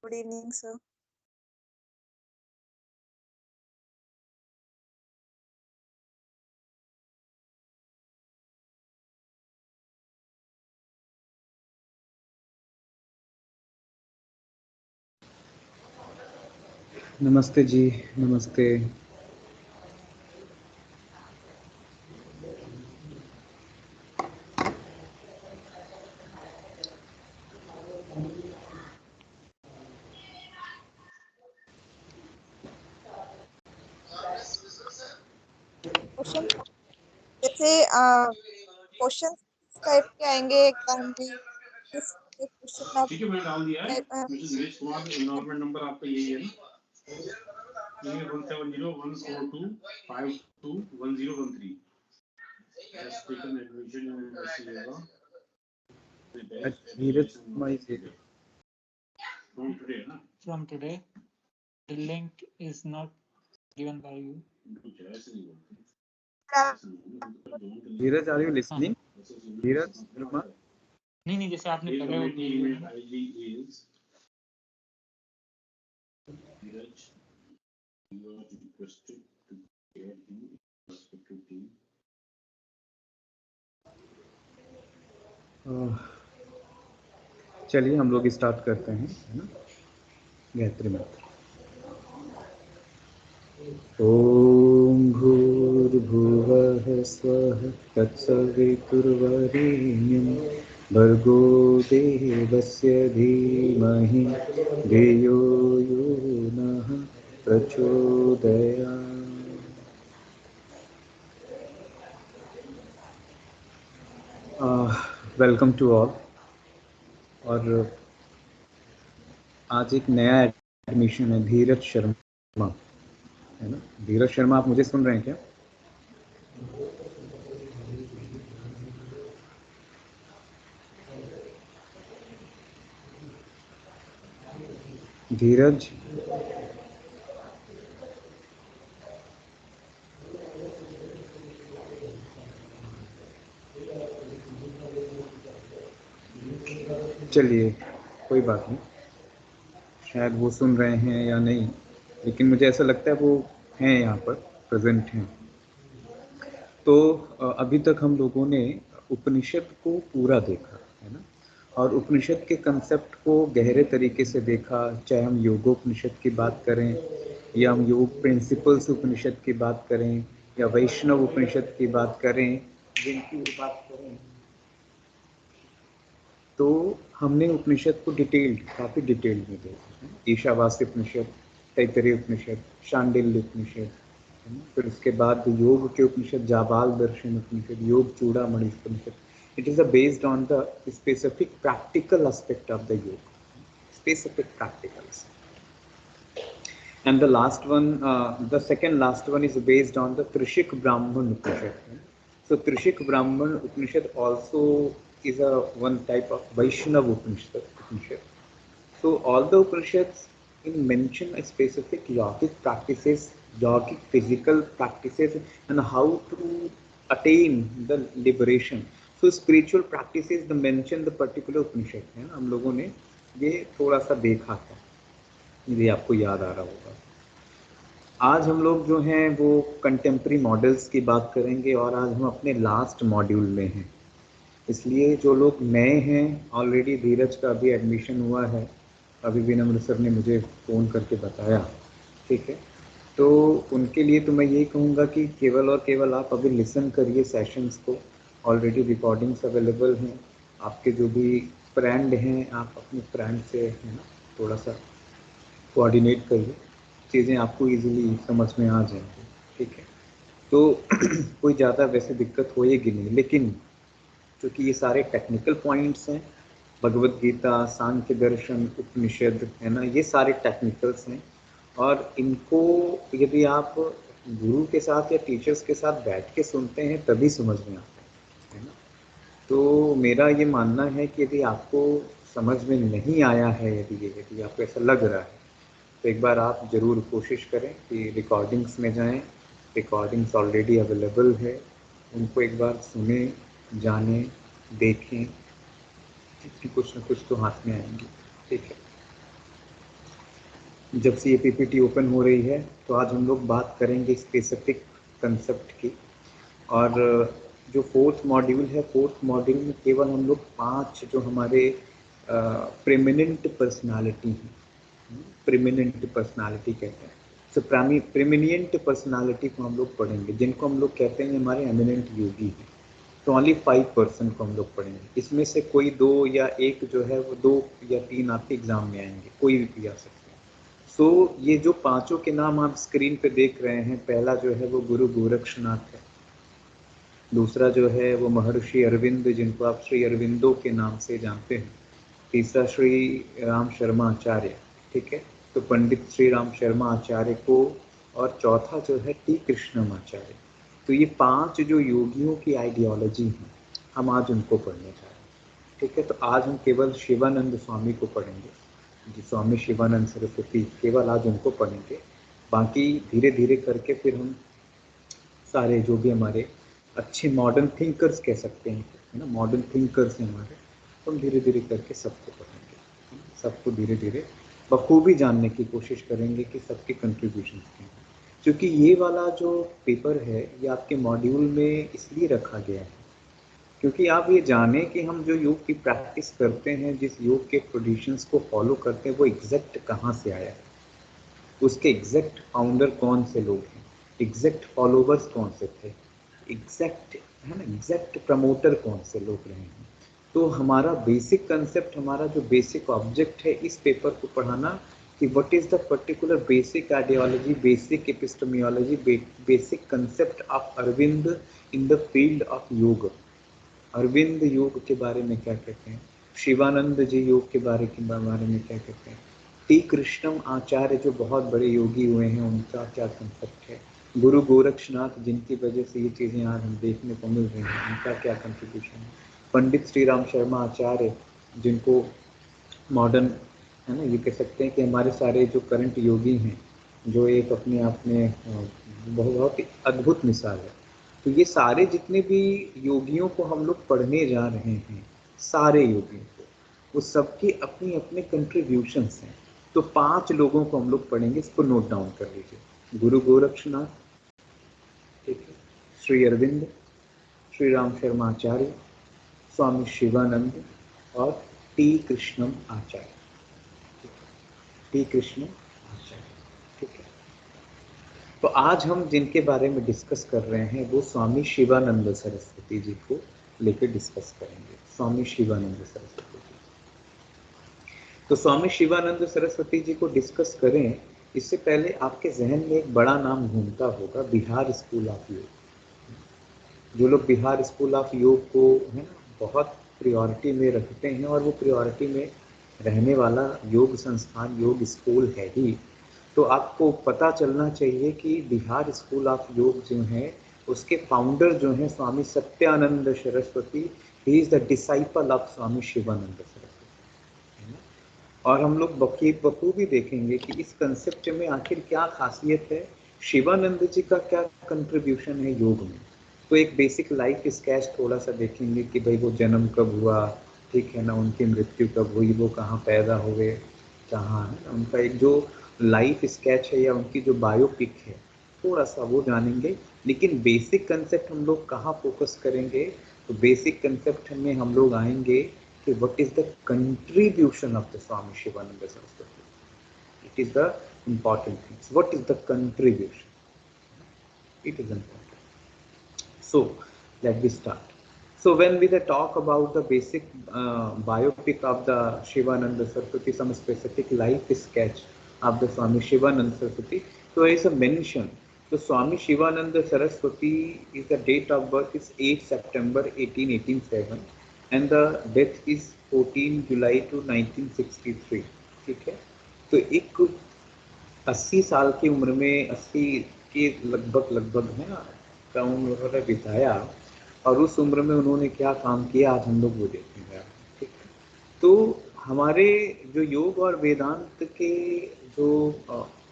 Good evening, sir. नमस्ते जी, नमस्ते। Question जैसे क्वेश्चन इस टाइप के आएंगे एग्जाम में, इस क्वेश्चन आप ठीक है, मैं डाल दिया है। Mrs Neeraj Kumar, enrolment number आपका यही है ना? 170-142-52-1013। Just taken admission in Sierra. Neeraj Kumar ji, From today, ना? From today, the link is not given by you. Neeraj are you listening? Neeraj Sharma, नहीं जैसे आपने पहले वो भेजी है ना। Neeraj, you are requested to get the respective team. चलिए हम लोग स्टार्ट करते हैं, है ना? गायत्री मंत्र। ओम भूर्भुवः स्वः तत्सवितुर्वरेण्यं भर्गो देवस्य धीमहि धियो यो नः प्रचोदयात्। Welcome to all. और आज एक नया एडमिशन है, धीरज शर्मा, है ना? धीरज शर्मा, आप मुझे सुन रहे हैं क्या? धीरज, चलिए कोई बात नहीं, शायद वो सुन रहे हैं या नहीं, लेकिन मुझे ऐसा लगता है वो हैं, यहाँ पर प्रेजेंट हैं। तो अभी तक हम लोगों ने उपनिषद को पूरा देखा, है ना? और उपनिषद के कंसेप्ट को गहरे तरीके से देखा, चाहे हम योगोपनिषद की बात करें या हम योग प्रिंसिपल्स उपनिषद की बात करें या वैष्णव उपनिषद की बात करें, जिनकी बात करें, तो हमने उपनिषद को काफ़ी डिटेल्ड में देखा। ईशावास्य उपनिषद, तैत्तरीय उपनिषद, शांडिल्य उपनिषद, फिर उसके बाद योग के उपनिषद, Jabala Darshana Upanishad, Yoga Chudamani Upanishad. It is based on the specific practical aspect of the yoga, specific practicals. And the last one, the second last one is based on the Trishik Brahman Upanishad. So Trishik Brahman Upanishad also is a one type of Vaishnava Upanishad. So all the Upanishads mention a specific yogic practices, yogic physical practices, and how to attain the liberation. So spiritual practices, the mention the particular Upanishad है ना, हम लोगों ने ये थोड़ा सा देखा था, यदि आपको याद आ रहा होगा। आज हम लोग जो हैं वो कंटेम्प्रेरी मॉडल्स की बात करेंगे और आज हम अपने लास्ट मॉड्यूल में हैं, इसलिए जो लोग नए हैं, ऑलरेडी धीरज का अभी एडमिशन हुआ है, अभी विनम्र सर ने मुझे फ़ोन करके बताया, ठीक है? तो उनके लिए तो मैं यही कहूँगा कि केवल और केवल आप अभी लिसन करिए सेशंस को, ऑलरेडी रिकॉर्डिंग्स अवेलेबल हैं। आपके जो भी फ्रेंड हैं, आप अपने फ्रेंड से, है ना, थोड़ा सा कोऑर्डिनेट करिए, चीज़ें आपको इजीली समझ में आ जाएंगी, ठीक है? तो कोई ज़्यादा वैसे दिक्कत होएगी नहीं, लेकिन क्योंकि ये सारे टेक्निकल पॉइंट्स हैं, भगवत गीता, सांख्य दर्शन, उपनिषद, है ना, ये सारे टेक्निकल्स हैं, और इनको यदि आप गुरु के साथ या टीचर्स के साथ बैठ के सुनते हैं तभी समझ में आता है ना? तो मेरा ये मानना है कि यदि आपको समझ में नहीं आया है, यदि आपको ऐसा लग रहा है, तो एक बार आप ज़रूर कोशिश करें कि रिकॉर्डिंग्स में जाएं, रिकॉर्डिंग्स ऑलरेडी अवेलेबल है, उनको एक बार सुने, जाने, देखें, कुछ न कुछ तो हाथ में आएंगे, ठीक है? जब से ये पीपीटी ओपन हो रही है तो आज हम लोग बात करेंगे स्पेसिफिक कंसेप्ट की। और जो फोर्थ मॉड्यूल है, फोर्थ मॉड्यूल में केवल हम लोग 5 जो हमारे प्रेमिनेंट पर्सनालिटी हैं, प्रेमिनेंट पर्सनालिटी कहते हैं, सो प्रेमिनिएंट पर्सनालिटी को हम लोग पढ़ेंगे, जिनको हम लोग कहते हैं हमारे एमिनेंट योगी हैं। तो ओनली 5% को हम लोग पढ़ेंगे। इसमें से कोई 2 या 1 जो है वो 2 या 3 आपके एग्जाम में आएंगे, कोई भी आ सकते हैं। सो ये जो 5 के नाम आप स्क्रीन पे देख रहे हैं, पहला जो है वो गुरु गोरक्षनाथ है, दूसरा जो है वो महर्षि अरविंद, जिनको आप श्री अरविंदो के नाम से जानते हैं, तीसरा श्री राम शर्मा आचार्य, ठीक है, तो पंडित श्री राम शर्मा आचार्य को, और चौथा जो है टी कृष्णम आचार्य। तो ये 5 जो योगियों की आइडियोलॉजी हैं, हम आज उनको पढ़ने जा रहे हैं, ठीक है। तो आज हम केवल शिवानंद स्वामी को पढ़ेंगे, जी स्वामी शिवानंद सरस्वती, केवल आज उनको पढ़ेंगे। बाकी धीरे धीरे करके फिर हम सारे जो भी हमारे अच्छे मॉडर्न थिंकर्स कह सकते हैं, है ना, मॉडर्न थिंकर्स हैं हमारे, तो हम धीरे धीरे करके सबको पढ़ेंगे, सबको धीरे धीरे बखूबी जानने की कोशिश करेंगे कि सबके कंट्रीब्यूशन क्या हैं। क्योंकि ये वाला जो पेपर है ये आपके मॉड्यूल में इसलिए रखा गया है क्योंकि आप ये जानें कि हम जो योग की प्रैक्टिस करते हैं, जिस योग के ट्रेडिशंस को फॉलो करते हैं, वो एग्जैक्ट कहाँ से आया है, उसके एग्जैक्ट फाउंडर कौन से लोग हैं, एग्जैक्ट फॉलोवर्स कौन से थे, एग्जैक्ट है ना, एग्जैक्ट प्रमोटर कौन से लोग रहे हैं। तो हमारा बेसिक कंसेप्ट, हमारा जो बेसिक ऑब्जेक्ट है इस पेपर को पढ़ाना, कि what is the particular basic ideology, basic epistemology, basic concept of Aurobindo in the field of yoga. Aurobindo योग के बारे में क्या कहते हैं, शिवानंद जी योग के बारे में क्या कहते हैं, टी कृष्णम आचार्य जो बहुत बड़े योगी हुए हैं, उनका क्या कंसेप्ट है, गुरु गोरक्षनाथ जिनकी वजह से ये चीज़ें आज हम देखने को मिल रही हैं, उनका क्या कंट्रीब्यूशन है, पंडित श्री राम शर्मा आचार्य जिनको मॉडर्न, है ना, ये कह सकते हैं कि हमारे सारे जो करंट योगी हैं, जो एक अपने आप में बहुत ही अद्भुत मिसाल है। तो ये सारे जितने भी योगियों को हम लोग पढ़ने जा रहे हैं, सारे योगियों को, वो सबके अपनी अपने कंट्रीब्यूशंस हैं। तो 5 लोगों को हम लोग पढ़ेंगे, इसको नोट डाउन कर लीजिए। गुरु गोरक्षनाथ, ठीक है, श्री अरविंद, श्री राम शर्मा आचार्य, स्वामी शिवानंद और टी कृष्णम आचार्य, टी कृष्ण आचार्य, ठीक है। तो आज हम जिनके बारे में डिस्कस कर रहे हैं वो स्वामी शिवानंद सरस्वती जी को लेकर डिस्कस करेंगे, स्वामी शिवानंद सरस्वती जी। तो स्वामी शिवानंद सरस्वती जी को डिस्कस करें इससे पहले आपके जहन में एक बड़ा नाम घूमता होगा, बिहार स्कूल ऑफ योग। जो लोग बिहार स्कूल ऑफ योग को, है ना, बहुत प्रायोरिटी में रखते हैं, और वो प्रायोरिटी में रहने वाला योग संस्थान, योग स्कूल है ही, तो आपको पता चलना चाहिए कि बिहार स्कूल ऑफ योग जो है उसके फाउंडर जो हैं Swami Satyananda Saraswati, he is the disciple of Swami Sivananda Saraswati. और हम लोग बखूबी देखेंगे कि इस कंसेप्ट में आखिर क्या खासियत है, शिवानंद जी का क्या कंट्रीब्यूशन है योग में। तो एक बेसिक लाइफ स्केच थोड़ा सा देखेंगे कि भाई वो जन्म कब हुआ, ठीक है ना, उनकी मृत्यु कब हुई, वो कहाँ पैदा हुए, कहाँ, है ना, उनका एक जो लाइफ स्केच है या उनकी जो बायोपिक है, थोड़ा सा वो जानेंगे। लेकिन बेसिक कंसेप्ट हम लोग कहाँ फोकस करेंगे, तो बेसिक कंसेप्ट में हम लोग आएंगे कि what is the contribution of the Swami Shivananda Saraswati. It is the important thing. What is the contribution? It is important. So let me start. So when we talk about the basic biopic of the Shivananda Saraswati, some specific life sketch of the Swami Shivananda Saraswati, so there is a mention. So Swami Shivananda Saraswati is the date of birth is 8 September 1887 and the death is 14 July to 1963, ठीक है। तो एक 80 साल की उम्र में, 80 के लगभग है ना, का उम्र उन्होंने बिताया, और उस उम्र में उन्होंने क्या काम किया आज हम लोग वो देखेंगे, ठीक है। तो हमारे जो योग और वेदांत के जो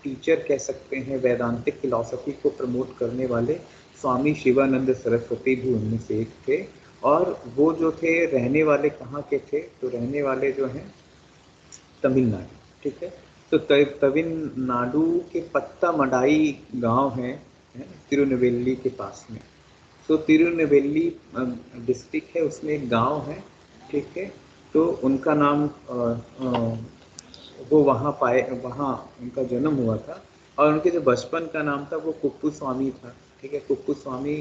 टीचर कह सकते हैं, वेदांतिक फिलॉसफी को प्रमोट करने वाले स्वामी शिवानंद सरस्वती भी उनमें से एक थे। और वो जो थे रहने वाले कहाँ के थे, तो रहने वाले जो हैं तमिलनाडु, ठीक है। तो तो तमिलनाडु के पत्तामडाई गांव है तिरुनेवेली के पास में। तो तिरुनेवेली डिस्ट्रिक्ट है, उसमें एक गांव है, ठीक है। तो उनका नाम वो वहाँ उनका जन्म हुआ था, और उनके जो बचपन का नाम था वो कुप्पू स्वामी था, ठीक है। कुप्पू स्वामी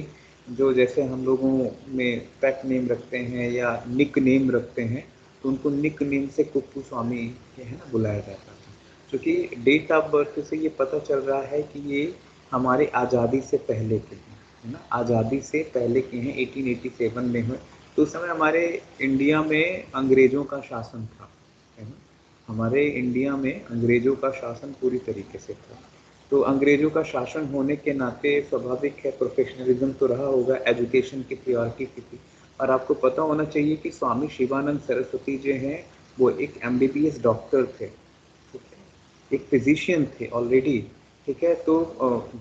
जो जैसे हम लोगों में पेट नेम रखते हैं या निक नेम रखते हैं, तो उनको निक नेम से कुप्पू स्वामी है ना बुलाया जाता था। क्योंकि डेट ऑफ बर्थ से ये पता चल रहा है कि ये हमारे आज़ादी से पहले के हैं, है ना, आज़ादी से पहले के हैं, 1887 में हुए। तो उस समय हमारे इंडिया में अंग्रेज़ों का शासन था, है ना, हमारे इंडिया में अंग्रेज़ों का शासन पूरी तरीके से था। तो अंग्रेज़ों का शासन होने के नाते स्वाभाविक है प्रोफेशनलिज्म तो रहा होगा, एजुकेशन की प्रायोरिटी थी। और आपको पता होना चाहिए कि स्वामी शिवानंद सरस्वती जो हैं वो एक MBBS डॉक्टर थे, ठीक है, एक फिजिशियन थे ऑलरेडी, ठीक है। तो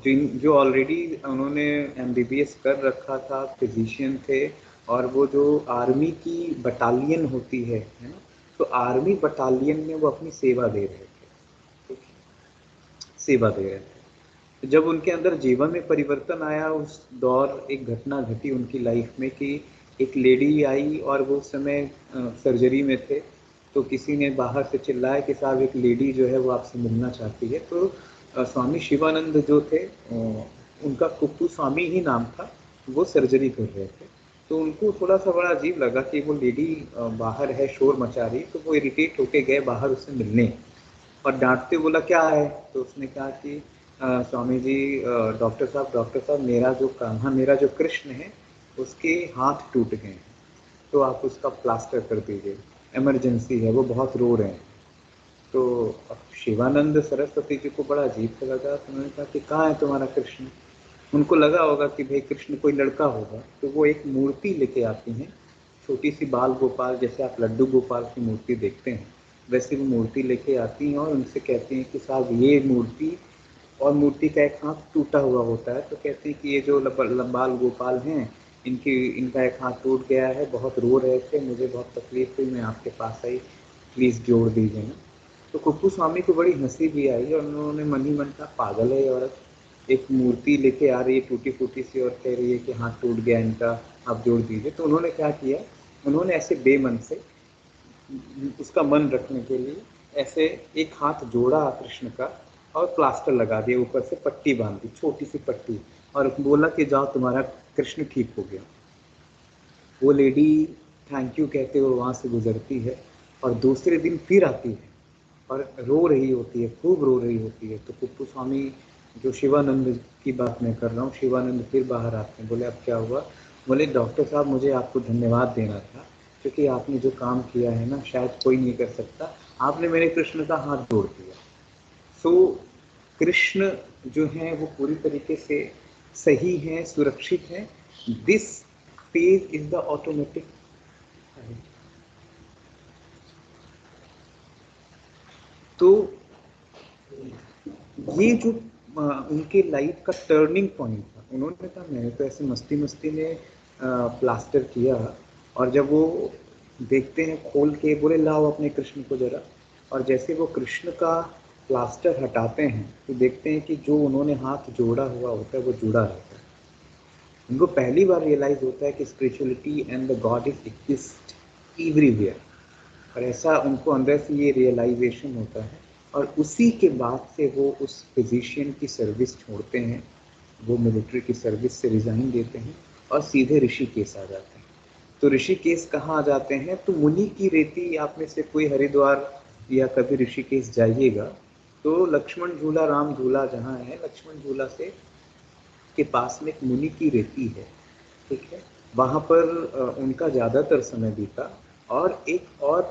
जो ऑलरेडी उन्होंने MBBS कर रखा था, फिजिशियन थे, और वो जो आर्मी की बटालियन होती है ना, तो आर्मी बटालियन में वो अपनी सेवा दे रहे थे, ठीक है, सेवा दे रहे थे। जब उनके अंदर जीवन में परिवर्तन आया, उस दौर एक घटना घटी उनकी लाइफ में कि एक लेडी आई और वो उस समय सर्जरी में थे। तो किसी ने बाहर से चिल्लाया कि साहब एक लेडी जो है वो आपसे मिलना चाहती है। तो स्वामी शिवानंद जो थे, उनका कुप्पू स्वामी ही नाम था, वो सर्जरी कर रहे थे। तो उनको थोड़ा सा बड़ा अजीब लगा कि वो लेडी बाहर है, शोर मचा रही। तो वो इरिटेट होके गए बाहर उससे मिलने, और डांटते बोला क्या है। तो उसने कहा कि स्वामी जी, डॉक्टर साहब मेरा जो कान्हा, मेरा जो कृष्ण है, उसके हाथ टूट गए हैं, तो आप उसका प्लास्टर कर दीजिए, इमरजेंसी है, वो बहुत रो रहे हैं। तो शिवानंद सरस्वती जी को बड़ा अजीब सा लगा। तो उन्होंने कहा कि कहाँ है तुम्हारा कृष्ण। उनको लगा होगा कि भाई कृष्ण कोई लड़का होगा। तो वो एक मूर्ति लेके आती हैं, छोटी सी बाल गोपाल, जैसे आप लड्डू गोपाल की मूर्ति देखते हैं वैसे वो मूर्ति लेके आती हैं, और उनसे कहती हैं कि साहब ये मूर्ति, और मूर्ति का एक हाथ टूटा हुआ होता है। तो कहती हैं कि ये जो बाल गोपाल हैं, इनका एक हाथ टूट गया है, बहुत रो रहे थे, मुझे बहुत तकलीफ हुई, मैं आपके पास आई, प्लीज़ जोड़ दीजिए ना। तो कुप्पू स्वामी को बड़ी हंसी भी आई, और उन्होंने मन ही मन कहा पागल है ये औरत, एक मूर्ति लेके आ रही है टूटी फूटी सी, और कह रही है कि हाथ टूट गया इनका, आप जोड़ दीजिए। तो उन्होंने क्या किया, उन्होंने ऐसे बेमन से उसका मन रखने के लिए ऐसे एक हाथ जोड़ा कृष्ण का, और प्लास्टर लगा दिया, ऊपर से पट्टी बांध दी, छोटी सी पट्टी, और बोला कि जाओ तुम्हारा कृष्ण ठीक हो गया। वो लेडी थैंक यू कहते हुए वहाँ से गुजरती है, और दूसरे दिन फिर आती है और रो रही होती है, खूब रो रही होती है। तो कुप्पू स्वामी, जो शिवानंद की बात मैं कर रहा हूँ, शिवानंद फिर बाहर आते हैं। बोले अब क्या हुआ। बोले डॉक्टर साहब मुझे आपको धन्यवाद देना था, क्योंकि आपने जो काम किया है ना शायद कोई नहीं कर सकता, आपने मेरे कृष्ण का हाथ जोड़ दिया। सो कृष्ण जो हैं वो पूरी तरीके से सही हैं, सुरक्षित हैं। This phase is the automatic. तो ये जो उनके लाइफ का टर्निंग पॉइंट था, उन्होंने कहा मैंने तो ऐसे मस्ती मस्ती में प्लास्टर किया, और जब वो देखते हैं खोल के, बोले लाओ अपने कृष्ण को जरा, और जैसे वो कृष्ण का प्लास्टर हटाते हैं तो देखते हैं कि जो उन्होंने हाथ जोड़ा हुआ होता है वो जुड़ा रहता है। उनको पहली बार रियलाइज होता है कि spirituality and the God is exist everywhere, और ऐसा उनको अंदर से ये रियलाइजेशन होता है। और उसी के बाद से वो उस फिजिशियन की सर्विस छोड़ते हैं, वो मिलिट्री की सर्विस से रिज़ाइन देते हैं और सीधे ऋषिकेश आ जाते हैं। तो ऋषिकेश कहाँ आ जाते हैं, तो मुनि की रेती, आप में से कोई हरिद्वार या कभी ऋषिकेश जाइएगा तो लक्ष्मण झूला, राम झूला जहाँ है, लक्ष्मण झूला से के पास में एक मुनि की रेती है, ठीक है। वहाँ पर उनका ज़्यादातर समय बीता, और एक और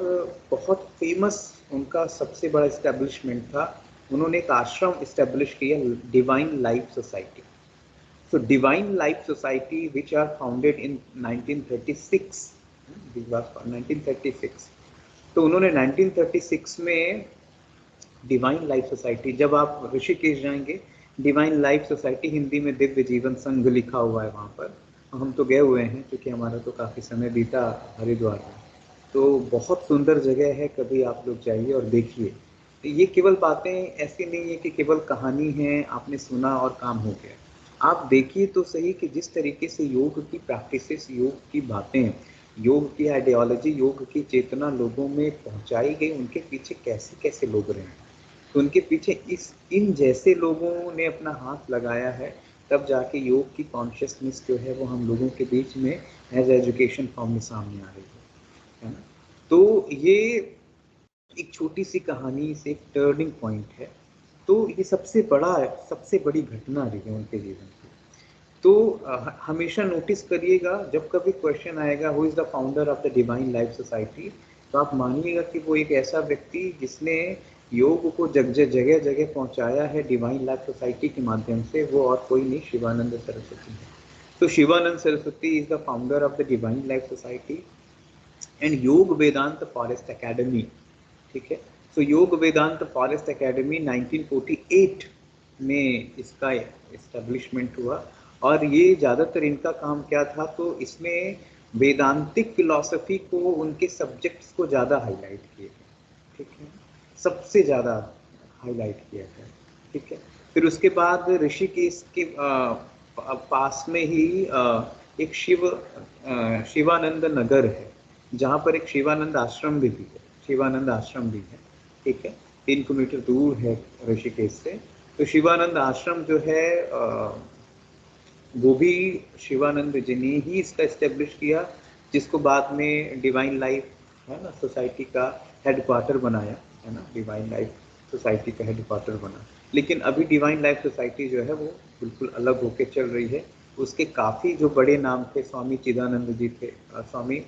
बहुत फेमस उनका सबसे बड़ा इस्टेब्लिशमेंट था, उन्होंने एक आश्रम इस्टेब्लिश किया, divine life society. So divine life society which are founded in 1936, 1936। तो उन्होंने 1936 में डिवाइन लाइफ सोसाइटी, जब आप ऋषिकेश जाएंगे, डिवाइन लाइफ सोसाइटी, हिंदी में दिव्य जीवन संघ लिखा हुआ है वहाँ पर। हम तो गए हुए हैं क्योंकि हमारा तो काफ़ी समय बीता हरिद्वार में। तो बहुत सुंदर जगह है, कभी आप लोग जाइए और देखिए। ये केवल बातें ऐसी नहीं है कि केवल कहानी है, आपने सुना और काम हो गया। आप देखिए तो सही कि जिस तरीके से योग की प्रैक्टिसेस, योग की बातें, योग की आइडियोलॉजी, योग की चेतना लोगों में पहुंचाई गई, उनके पीछे कैसे कैसे लोग रहे हैं, तो उनके पीछे इन जैसे लोगों ने अपना हाथ लगाया है, तब जाके योग की कॉन्शियसनेस जो है वो हम लोगों के बीच में एज एजुकेशन फॉर्म में सामने आ रही है ना। तो ये एक छोटी सी कहानी से एक टर्निंग पॉइंट है। तो ये सबसे बड़ी घटना रही है उनके जीवन की। तो हमेशा नोटिस करिएगा, जब कभी क्वेश्चन आएगा who is the founder of the divine life society, तो आप मानिएगा कि वो एक ऐसा व्यक्ति जिसने योग को जगह जगह पहुंचाया है डिवाइन लाइफ सोसाइटी के माध्यम से, वो और कोई नहीं, शिवानंद सरस्वती है। तो Shivanand Saraswati is the founder of the divine life society and योग वेदांत फॉरेस्ट एकेडमी। ठीक है, तो योग वेदांत फॉरेस्ट एकेडमी 1948 में इसका एस्टेब्लिशमेंट हुआ। और ये ज़्यादातर इनका काम क्या था, तो इसमें वेदांतिक फिलॉसफी को, उनके सब्जेक्ट्स को ज़्यादा हाईलाइट किए गए। ठीक है, सबसे ज़्यादा हाईलाइट किया गया। ठीक है, फिर उसके बाद ऋषिकेश के पास में ही एक शिवानंद नगर है, जहाँ पर एक शिवानंद आश्रम भी है। शिवानंद आश्रम भी है। ठीक है, 3 किलोमीटर दूर है ऋषिकेश से। तो शिवानंद आश्रम जो है वो भी शिवानंद जी ने ही इसका एस्टेब्लिश किया, जिसको बाद में डिवाइन लाइफ है ना सोसाइटी का हेडक्वार्टर बनाया है ना, डिवाइन लाइफ सोसाइटी का हेडक्वार्टर बना। लेकिन अभी डिवाइन लाइफ सोसाइटी जो है वो बिल्कुल अलग होके चल रही है। उसके काफ़ी जो बड़े नाम थे, स्वामी चिदानंद जी थे, स्वामी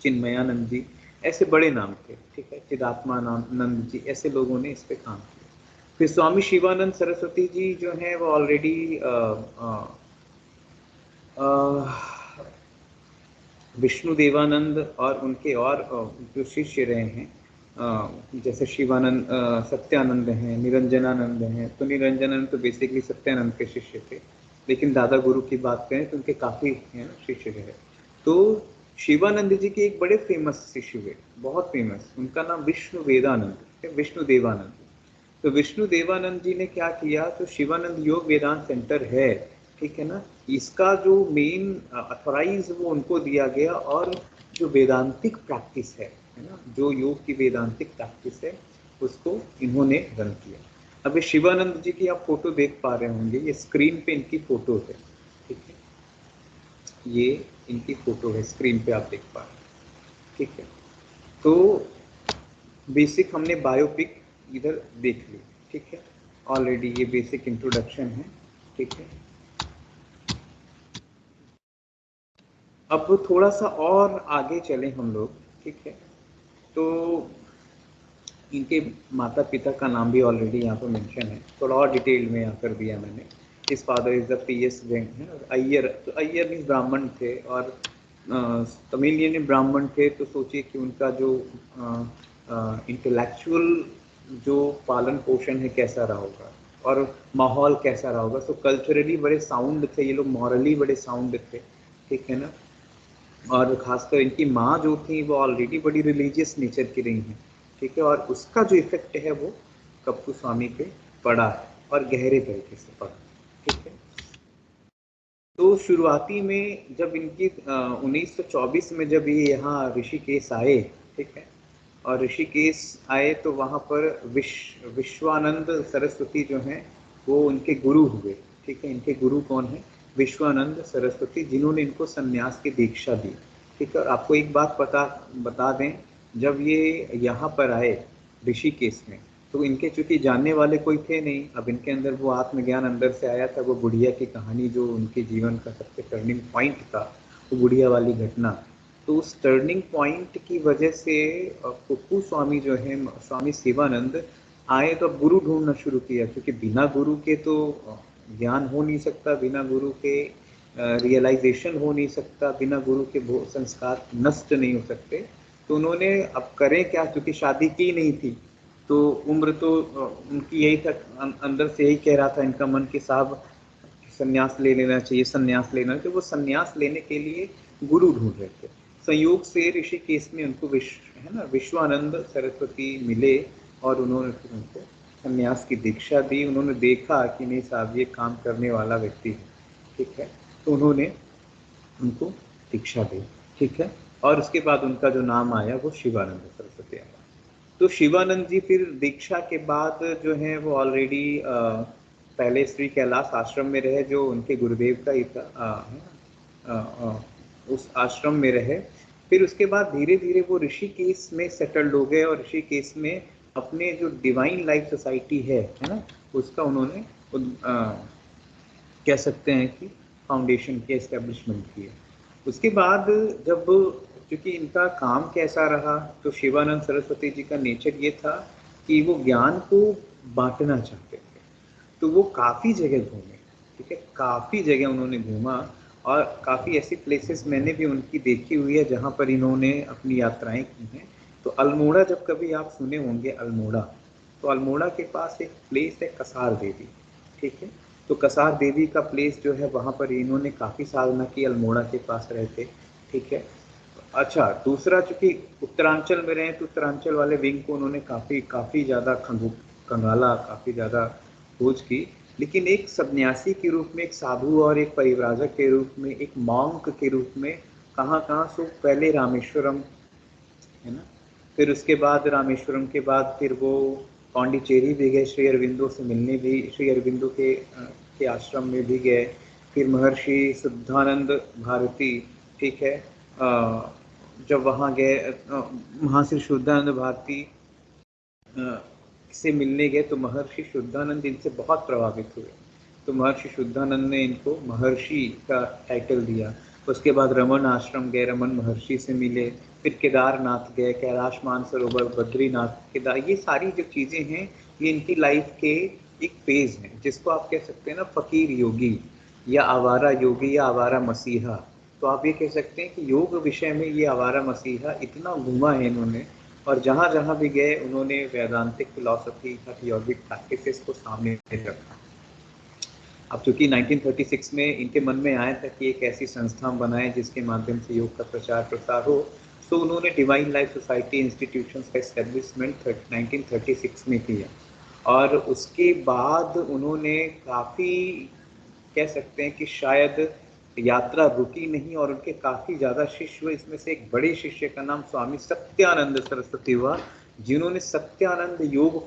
चिन्मयानंद जी, ऐसे बड़े नाम थे। ठीक है, चिदात्मानंद जी, ऐसे लोगों ने इस पे काम किया। फिर स्वामी शिवानंद सरस्वती जी जो हैं वो ऑलरेडी विष्णु देवानंद और उनके और जो शिष्य रहे हैं, जैसे शिवानंद, सत्यानंद हैं, निरंजनानंद हैं। तो निरंजनानंद तो बेसिकली सत्यानंद के शिष्य थे, लेकिन दादा गुरु की बात करें तो उनके काफ़ी हैं शिष्य रहे। तो शिवानंद जी के एक बड़े फेमस शिष्य हुए, बहुत फेमस, उनका नाम विष्णु वेदानंद, विष्णु देवानंद। तो विष्णु देवानंद जी ने क्या किया, तो शिवानंद योग वेदांत सेंटर है, ठीक है ना, इसका जो मेन अथॉराइज वो उनको दिया गया। और जो वेदांतिक प्रैक्टिस है ना, जो योग की वेदांतिक प्रैक्टिस है, उसको इन्होंने रन किया। अब ये शिवानंद जी की आप फोटो देख पा रहे होंगे, ये स्क्रीन पे इनकी फोटो है। ठीक है, ये इनकी फोटो है, स्क्रीन पे आप देख पा रहे हैं। ठीक है, तो बेसिक हमने बायोपिक इधर देख ली। ठीक है, ऑलरेडी ये बेसिक इंट्रोडक्शन है। ठीक है, अब थोड़ा सा और आगे चले हम लोग। ठीक है, तो इनके माता पिता का नाम भी ऑलरेडी यहाँ पर मेंशन है, थोड़ा और डिटेल में यहाँ कर दिया मैंने। His father is the PS वेंग है, अय्यर, तो अय्यर मीन्स ब्राह्मण थे, और तमिलियन ब्राह्मण थे। तो सोचिए कि उनका जो इंटेलेक्चुअल जो पालन पोषण है कैसा रहा होगा, और माहौल कैसा रहा होगा। सो कल्चरली बड़े साउंड थे ये लोग, मॉरली बड़े साउंड थे। ठीक है ना, और खासकर इनकी माँ जो थी वो ऑलरेडी बड़ी रिलीजियस नेचर की रही हैं। ठीक है, और उसका जो इफेक्ट है वो कप्पू स्वामी पे पड़ा है, और गहरे तरीके से पड़ा। ठीक है, तो शुरुआती में जब इनकी 1924 में जब ये यहाँ ऋषिकेश आए, ठीक है, और ऋषिकेश आए तो वहाँ पर विश्वानंद सरस्वती जो हैं वो उनके गुरु हुए। ठीक है, इनके गुरु कौन है, विश्वानंद सरस्वती, जिन्होंने इनको संन्यास की दीक्षा दी। ठीक है, और आपको एक बात बता दें, जब ये यहाँ पर आए ऋषिकेश में, तो इनके चूंकि जानने वाले कोई थे नहीं। अब इनके अंदर वो आत्मज्ञान अंदर से आया था, वो बुढ़िया की कहानी जो उनके जीवन का सबसे टर्निंग पॉइंट था, वो बुढ़िया वाली घटना। तो उस टर्निंग पॉइंट की वजह से कुप्पू स्वामी जो है, स्वामी शिवानंद आए तो गुरु ढूंढना शुरू किया, क्योंकि बिना गुरु के तो ज्ञान हो नहीं सकता, बिना गुरु के रियलाइजेशन हो नहीं सकता, बिना गुरु के संस्कार नष्ट नहीं हो सकते। तो उन्होंने अब करें क्या, क्योंकि शादी की नहीं थी, तो उम्र तो उनकी यही था, अंदर से यही कह रहा था इनका मन कि साहब संन्यास ले लेना चाहिए, संन्यास लेना। तो वो संन्यास लेने के लिए गुरु ढूंढ रहे थे। संयोग से ऋषिकेश में उनको विश्वानंद सरस्वती मिले, और उन्होंने फिर उनको संन्यास की दीक्षा दी। उन्होंने देखा कि नहीं साहब ये काम करने वाला व्यक्ति है, ठीक है, तो उन्होंने उनको दीक्षा दी, ठीक है। और उसके बाद उनका जो नाम आया वो शिवानंद सरस्वती आया। तो शिवानंद जी फिर दीक्षा के बाद जो है वो ऑलरेडी पहले श्री कैलाश आश्रम में रहे, जो उनके गुरुदेव का ही था, उस आश्रम में रहे। फिर उसके बाद धीरे धीरे वो ऋषिकेश में सेटल्ड हो गए, और ऋषिकेश में अपने जो डिवाइन लाइफ सोसाइटी है ना, उसका उन्होंने कह सकते हैं कि फाउंडेशन की एस्टेब्लिशमेंट की है। उसके बाद जब, क्योंकि इनका काम कैसा रहा, तो शिवानंद सरस्वती जी का नेचर ये था कि वो ज्ञान को बांटना चाहते थे। तो वो काफ़ी जगह घूमे, ठीक है, काफ़ी जगह उन्होंने घूमा, और काफ़ी ऐसी प्लेसेस मैंने भी उनकी देखी हुई है जहाँ पर इन्होंने अपनी यात्राएं की हैं। तो अल्मोड़ा, जब कभी आप सुने होंगे अल्मोड़ा, तो अल्मोड़ा के पास एक प्लेस है कसार देवी, ठीक है। तो कसार देवी का प्लेस जो है वहाँ पर इन्होंने काफ़ी साधना की, अल्मोड़ा के पास रहते, ठीक है। अच्छा, दूसरा, चूँकि उत्तरांचल में रहे तो उत्तरांचल वाले विंग को उन्होंने काफ़ी ज़्यादा खंगाला, काफ़ी ज़्यादा खोज की, लेकिन एक सन्यासी के रूप में, एक साधु और एक परिव्राजक के रूप में, एक मॉन्क के रूप में कहाँ सो पहले रामेश्वरम, है ना, फिर उसके बाद रामेश्वरम के बाद फिर वो पांडिचेरी भी गए, श्री अरविंदो से मिलने भी, श्री अरविंदो के आश्रम में भी गए। फिर महर्षि शुद्धानंद भारती, ठीक है, जब वहाँ गए, महर्षि शुद्धानंद भारती से मिलने गए, तो महर्षि शुद्धानंद इनसे बहुत प्रभावित हुए। तो महर्षि शुद्धानंद ने इनको महर्षि का टाइटल दिया। उसके बाद रमन आश्रम गए, रमन महर्षि से मिले। फिर केदारनाथ गए, कैलाश मानसरोवर, बद्रीनाथ, केदार, ये सारी जो चीज़ें हैं ये इनकी लाइफ के एक फेज हैं, जिसको आप कह सकते हैं ना फकीर योगी, या आवारा योगी, या आवारा मसीहा। तो आप ये कह सकते हैं कि योग विषय में ये आवारा मसीहा इतना घूमा है इन्होंने, और जहाँ जहाँ भी गए उन्होंने वेदांतिक फिलॉसफी, यौगिक प्रैक्टिसेस को सामने रखा। अब चूंकि 1936 में इनके मन में आया था कि एक ऐसी संस्था बनाए जिसके माध्यम से योग का प्रचार प्रसार हो, तो उन्होंने डिवाइन लाइफ सोसाइटी इंस्टीट्यूशंस का एस्टेब्लिशमेंट 1936 में किया। और उसके बाद उन्होंने काफ़ी, कह सकते हैं कि शायद यात्रा रुकी नहीं, और उनके काफ़ी ज़्यादा शिष्य हुए। इसमें से एक बड़े शिष्य का नाम स्वामी सत्यानंद सरस्वती हुआ, जिन्होंने सत्यानंद योग,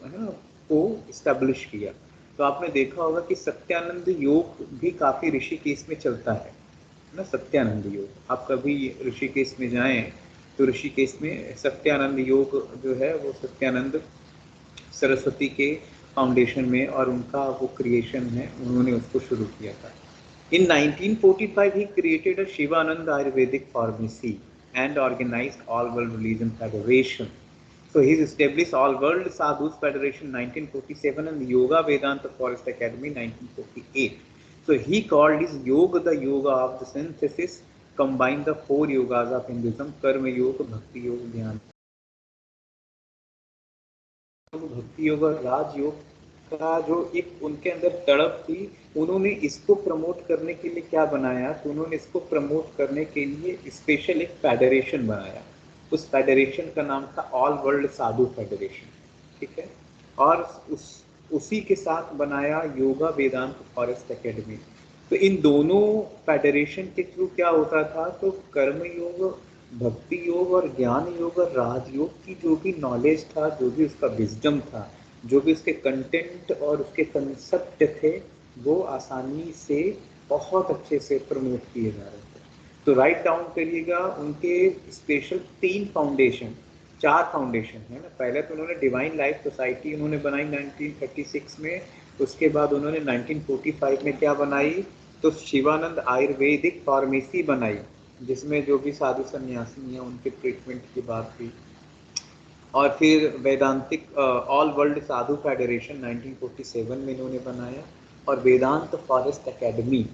है ना, को इस्टेब्लिश किया। तो आपने देखा होगा कि सत्यानंद योग भी काफ़ी ऋषिकेश में चलता है ना, सत्यानंद योग। आप कभी ऋषिकेश में जाएं तो ऋषिकेश में सत्यानंद योग जो है वो सत्यानंद सरस्वती के फाउंडेशन में, और उनका वो क्रिएशन है, उन्होंने उसको शुरू किया था। In 1945, he created a Shivananda Ayurvedic pharmacy and organized All World Religion Federation. So he's established All World Sadhus Federation 1947 and the Yoga Vedanta Forest Academy 1948. So he called his yoga the yoga of the synthesis, combined the four yogas of Hinduism, Karma Yoga, Bhakti Yoga, Dhyan भक्ति योग और राजयोग का जो एक उनके अंदर तड़प थी, उन्होंने इसको प्रमोट करने के लिए क्या बनाया, तो उन्होंने इसको प्रमोट करने के लिए स्पेशल एक फेडरेशन बनाया। उस फेडरेशन का नाम था ऑल वर्ल्ड साधु फेडरेशन, ठीक है। और उसी के साथ बनाया योगा वेदांत फॉरेस्ट एकेडमी। तो इन दोनों फेडरेशन के थ्रू क्या होता था, तो कर्म योग, भक्ति योग और ज्ञान योग और राजयोग की जो भी नॉलेज था, जो भी उसका विजडम था, जो भी उसके कंटेंट और उसके कंसेप्ट थे, वो आसानी से बहुत अच्छे से प्रमोट किए जा रहे थे। तो राइट डाउन करिएगा, उनके स्पेशल 3 फाउंडेशन, 4 फाउंडेशन है ना। पहले तो उन्होंने डिवाइन लाइफ सोसाइटी उन्होंने बनाई 1936 में। उसके बाद उन्होंने 1945 में क्या बनाई, तो शिवानंद आयुर्वेदिक फार्मेसी बनाई, जिसमें जो भी साधु सन्यासी हैं उनके ट्रीटमेंट की बात हुई। और फिर वेदांतिक ऑल वर्ल्ड साधु फेडरेशन 1947 में इन्होंने बनाया, और वेदांत फॉरेस्ट एकेडमी,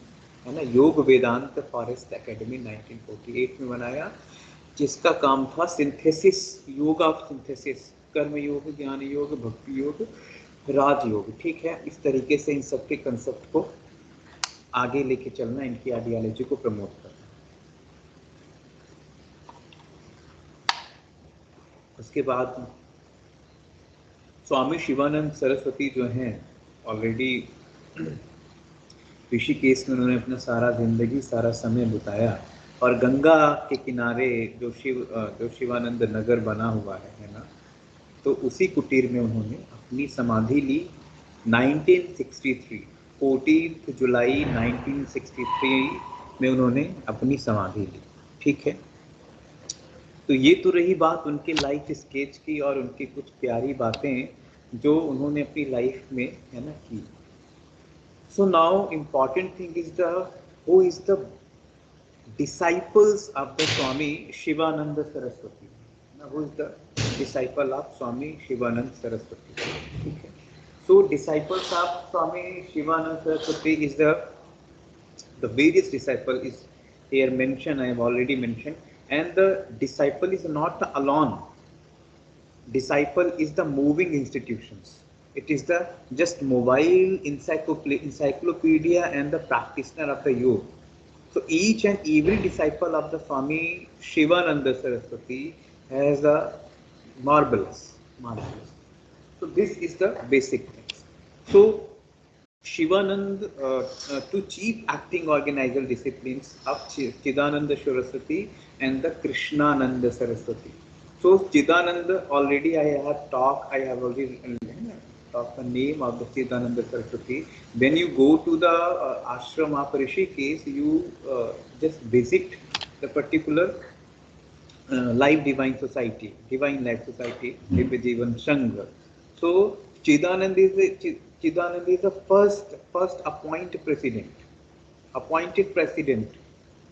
है ना, योग वेदांत फॉरेस्ट एकेडमी 1948 में बनाया, जिसका काम था सिंथेसिस, योग ऑफ सिंथेसिस, कर्म योग, ज्ञान योग, भक्ति योग, राजयोग, ठीक है। इस तरीके से इन सबके कंसेप्ट को आगे लेके चलना, इनकी आइडियोलॉजी को प्रमोट करना। उसके बाद स्वामी शिवानंद सरस्वती जो हैं ऑलरेडी ऋषिकेश में उन्होंने अपना सारा जिंदगी सारा समय बिताया और गंगा के किनारे जो शिवानंद नगर बना हुआ है ना, तो उसी कुटीर में उन्होंने अपनी समाधि ली 1963 14 जुलाई 1963 में उन्होंने अपनी समाधि ली। ठीक है, तो ये तो रही बात उनके लाइफ स्केच की और उनकी कुछ प्यारी बातें जो उन्होंने अपनी लाइफ में है ना की। So now important thing is who is the disciples of the Swami Shivananda Saraswati. Now who is the disciple of Swami Shivananda Saraswati? Okay. So disciples of Swami Shivananda Saraswati is the various disciple is here mentioned, I have already mentioned, and the disciple is not alone. Disciple is the moving institutions. It is the just mobile encyclopedia and the practitioner of the yoga. So each and every disciple of the Swami Shivananda Saraswati has a marvelous. So this is the basic things. So Shivanand, two chief acting organizer disciplines of Chidananda Saraswati and the Krishnananda Saraswati. So Chidananda, already I have already talked the name of the Chidananda Saraswati. When you go to the ashram of Rishikesh, you just visit the particular Life Divine Society, Divine Life Society, Divya Jivan Sangha. So Chidananda is the first appointed president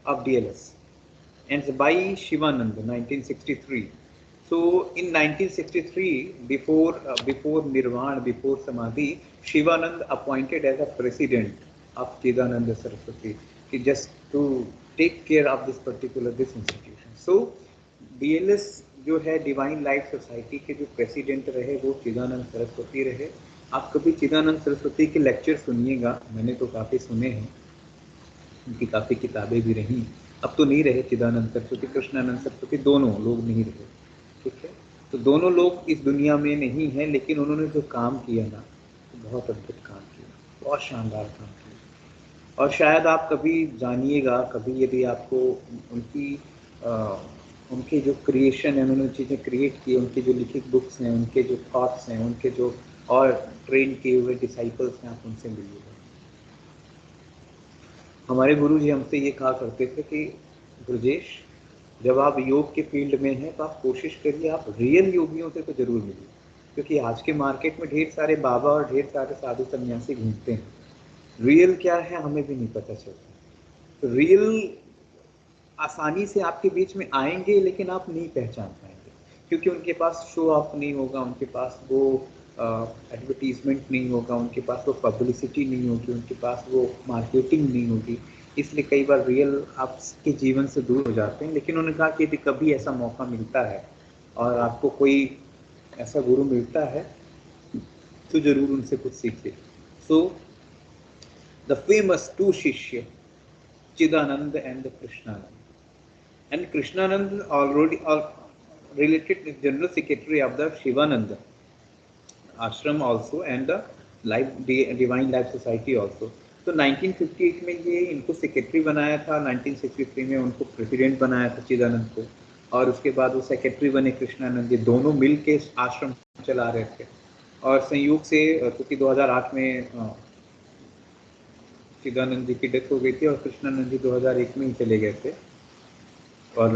of DLS, and by Shivananda 1963. So in 1963, before Nirvana, before Samadhi, Shivananda appointed as a president of Chidananda Saraswati, just to take care of this institution. So DLS जो है divine life society के जो president रहे वो चिदानंद सरस्वती रहे। आप कभी चिदानंद सरस्वती के लेक्चर सुनिएगा, मैंने तो काफ़ी सुने हैं, उनकी काफ़ी किताबें भी रही। अब तो नहीं रहे चिदानंद सरस्वती, कृष्णानंद सरस्वती दोनों लोग नहीं रहे। ठीक है, तो दोनों लोग इस दुनिया में नहीं हैं, लेकिन उन्होंने जो काम किया ना, तो बहुत अद्भुत काम किया, बहुत शानदार काम किया। और शायद आप कभी जानिएगा, कभी यदि आपको उनके जो क्रिएशन है, उन्होंने चीज़ें क्रिएट की, उनके जो लिखित बुक्स हैं, उनके जो थॉट्स हैं, उनके जो और ट्रेन किए हुए डिसाइपल्स हैं, आप उनसे मिलिएगा। हमारे गुरु जी हमसे ये कहा करते थे कि ब्रजेश, जब आप योग के फील्ड में हैं तो आप कोशिश करिए आप रियल योगियों से तो जरूर मिलिए, क्योंकि आज के मार्केट में ढेर सारे बाबा और ढेर सारे साधु सन्यासी घूमते हैं, रियल क्या है हमें भी नहीं पता चलता। तो रियल आसानी से आपके बीच में आएंगे, लेकिन आप नहीं पहचान पाएंगे, क्योंकि उनके पास शो ऑफ नहीं होगा, उनके पास वो एडवर्टीजमेंट नहीं होगा, उनके पास वो पब्लिसिटी नहीं होगी, उनके पास वो मार्केटिंग नहीं होगी, इसलिए कई बार रियल आपके जीवन से दूर हो जाते हैं। लेकिन उन्होंने कहा कि यदि कभी ऐसा मौका मिलता है और आपको कोई ऐसा गुरु मिलता है तो जरूर उनसे कुछ सीखिए। सो द फेमस टू शिष्य Chidananda and Krishnananda. And Krishnananda already related with General Secretary of the Shivananda Ashram also and the Divine Life Society also. तो 1958 में ये इनको सेक्रेटरी बनाया था, 1963 में उनको प्रेसिडेंट बनाया था चिदानंद को, और उसके बाद वो सेक्रेटरी बने कृष्णानंद। ये दोनों मिल के आश्रम चला रहे थे, और संयोग से क्योंकि 2008 में चिदानंद जी की डेथ हो गई थी और कृष्णानंद जी 2001 में ही चले गए थे। और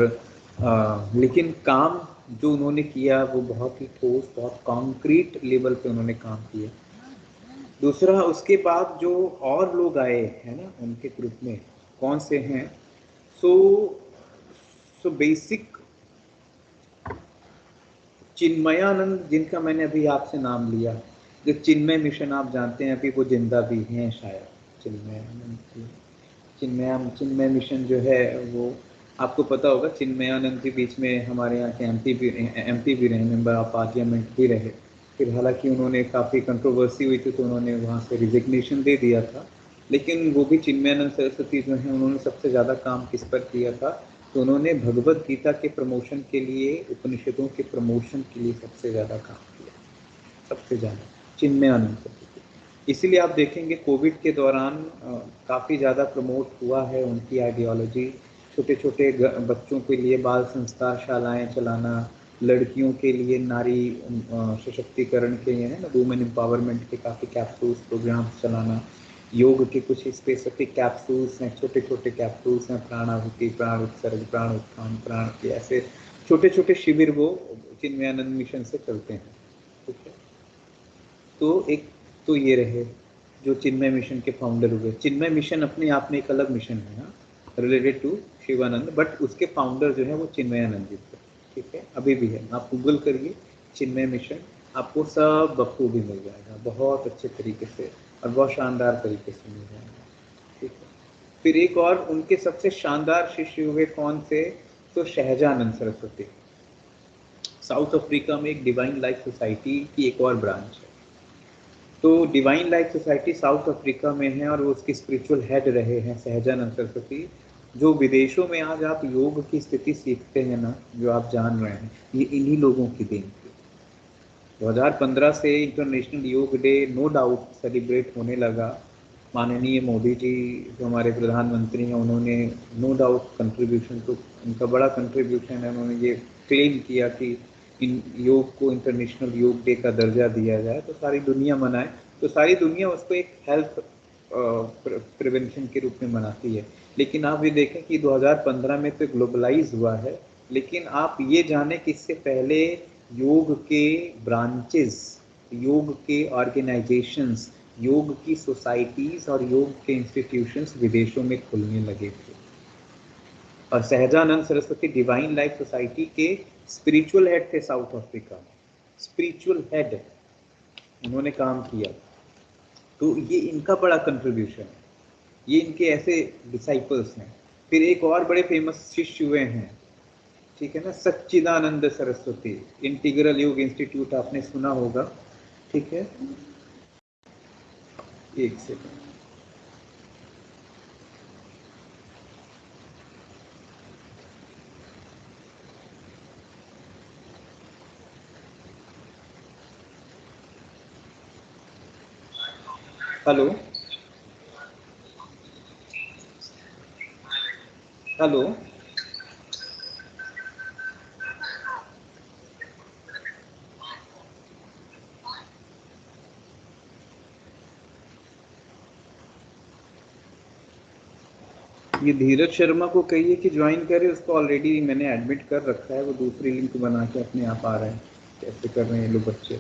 लेकिन काम जो उन्होंने किया वो बहुत ही ठोस, बहुत कॉन्क्रीट लेवल पे उन्होंने काम किया। दूसरा, उसके बाद जो और लोग आए हैं ना उनके ग्रुप में, कौन से हैं, सो बेसिक चिन्मयानंद, जिनका मैंने अभी आपसे नाम लिया, जो चिन्मय मिशन आप जानते हैं, अभी वो जिंदा भी हैं शायद, चिन्मय मिशन जो है वो आपको पता होगा। चिन्मयानंद जी बीच में हमारे यहाँ के एमपी भी रहे, मेंबर ऑफ पार्लियामेंट भी रहे। फिर हालांकि उन्होंने काफ़ी कंट्रोवर्सी हुई थी तो उन्होंने वहाँ से रिजिग्नेशन दे दिया था, लेकिन वो भी चिन्मयानंद सरस्वती जो हैं उन्होंने सबसे ज़्यादा काम किस पर किया था, तो उन्होंने भगवद गीता के प्रमोशन के लिए, उपनिषदों के प्रमोशन के लिए सबसे ज़्यादा काम किया। सबसे ज़्यादा चिन्मयानंद सरस्वती। इसीलिए आप देखेंगे कोविड के दौरान काफ़ी ज़्यादा प्रमोट हुआ है उनकी आइडियोलॉजी। छोटे छोटे बच्चों के लिए बाल संस्कार शालाएं चलाना, लड़कियों के लिए नारी सशक्तिकरण के लिए है ना, वुमेन एम्पावरमेंट के काफ़ी कैप्सूल्स प्रोग्राम्स चलाना, योग के कुछ स्पेसिफिक कैप्सूल्स हैं, छोटे छोटे कैप्सूल्स हैं, प्राणाहुति, प्राण उत्सर्ग, प्राण उत्थान, प्राण के ऐसे छोटे छोटे शिविर वो चिन्मयानंद मिशन से चलते हैं। ठीक है, तो एक तो ये रहे जो चिन्मय मिशन के फाउंडर हुए। चिन्मय मिशन अपने आप में एक अलग मिशन है ना, रिलेटेड टू शिवानंद, बट उसके फाउंडर जो है वो चिन्मयानंद जी थे। ठीक है, अभी भी है, आप गूगल करिए चिन्मय मिशन, आपको सब बखूबी मिल जाएगा, बहुत अच्छे तरीके से और बहुत शानदार तरीके से मिल जाएगा। ठीक है, फिर एक और उनके सबसे शानदार शिष्य हुए कौन से, तो सहजानंद सरस्वती। साउथ अफ्रीका में एक डिवाइन लाइफ सोसाइटी की एक और ब्रांच है। तो divine life society south Africa में है और वो उसके स्पिरिचुअल हेड रहे हैं सहजानंद सरस्वती। जो विदेशों में आज आप योग की स्थिति सीखते हैं ना, जो आप जान रहे हैं, ये इन्हीं लोगों की देन थी। 2015 से इंटरनेशनल योग डे नो डाउट सेलिब्रेट होने लगा। माननीय मोदी जी जो हमारे प्रधानमंत्री हैं, उन्होंने नो डाउट कंट्रीब्यूशन, तो उनका बड़ा कंट्रीब्यूशन है, उन्होंने ये क्लेम किया कि इन योग को इंटरनेशनल योग डे का दर्जा दिया जाए तो सारी दुनिया मनाए। तो सारी दुनिया उसको एक हेल्थ प्रिवेंशन के रूप में मनाती है। लेकिन आप ये देखें कि 2015 में तो ग्लोबलाइज हुआ है, लेकिन आप ये जाने कि इससे पहले योग के ब्रांचेस, योग के ऑर्गेनाइजेशंस, योग की सोसाइटीज और योग के इंस्टीट्यूशंस विदेशों में खुलने लगे थे। और Sahajanand Saraswati divine life society के स्पिरिचुअल हेड थे साउथ अफ्रीका में, स्पिरिचुअल हेड उन्होंने काम किया। तो ये इनका बड़ा कंट्रीब्यूशन है, ये इनके ऐसे डिसाइपल्स हैं। फिर एक और बड़े फेमस शिष्य हुए हैं, ठीक है ना, सच्चिदानंद सरस्वती। इंटीग्रल योग इंस्टीट्यूट आपने सुना होगा, ठीक है, एक सेकंड। हेलो हेलो, ये धीरज शर्मा को कहिए कि ज्वाइन करे, उसको ऑलरेडी मैंने एडमिट कर रखा है, वो दूसरी लिंक बना के अपने आप आ रहा है। कैसे कर रहे हैं ये लोग बच्चे।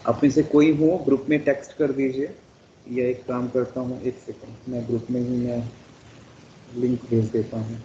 आप में से कोई हो ग्रुप में टेक्स्ट कर दीजिए, या एक काम करता हूँ, एक सेकंड, मैं ग्रुप में ही मैं लिंक भेज देता हूँ।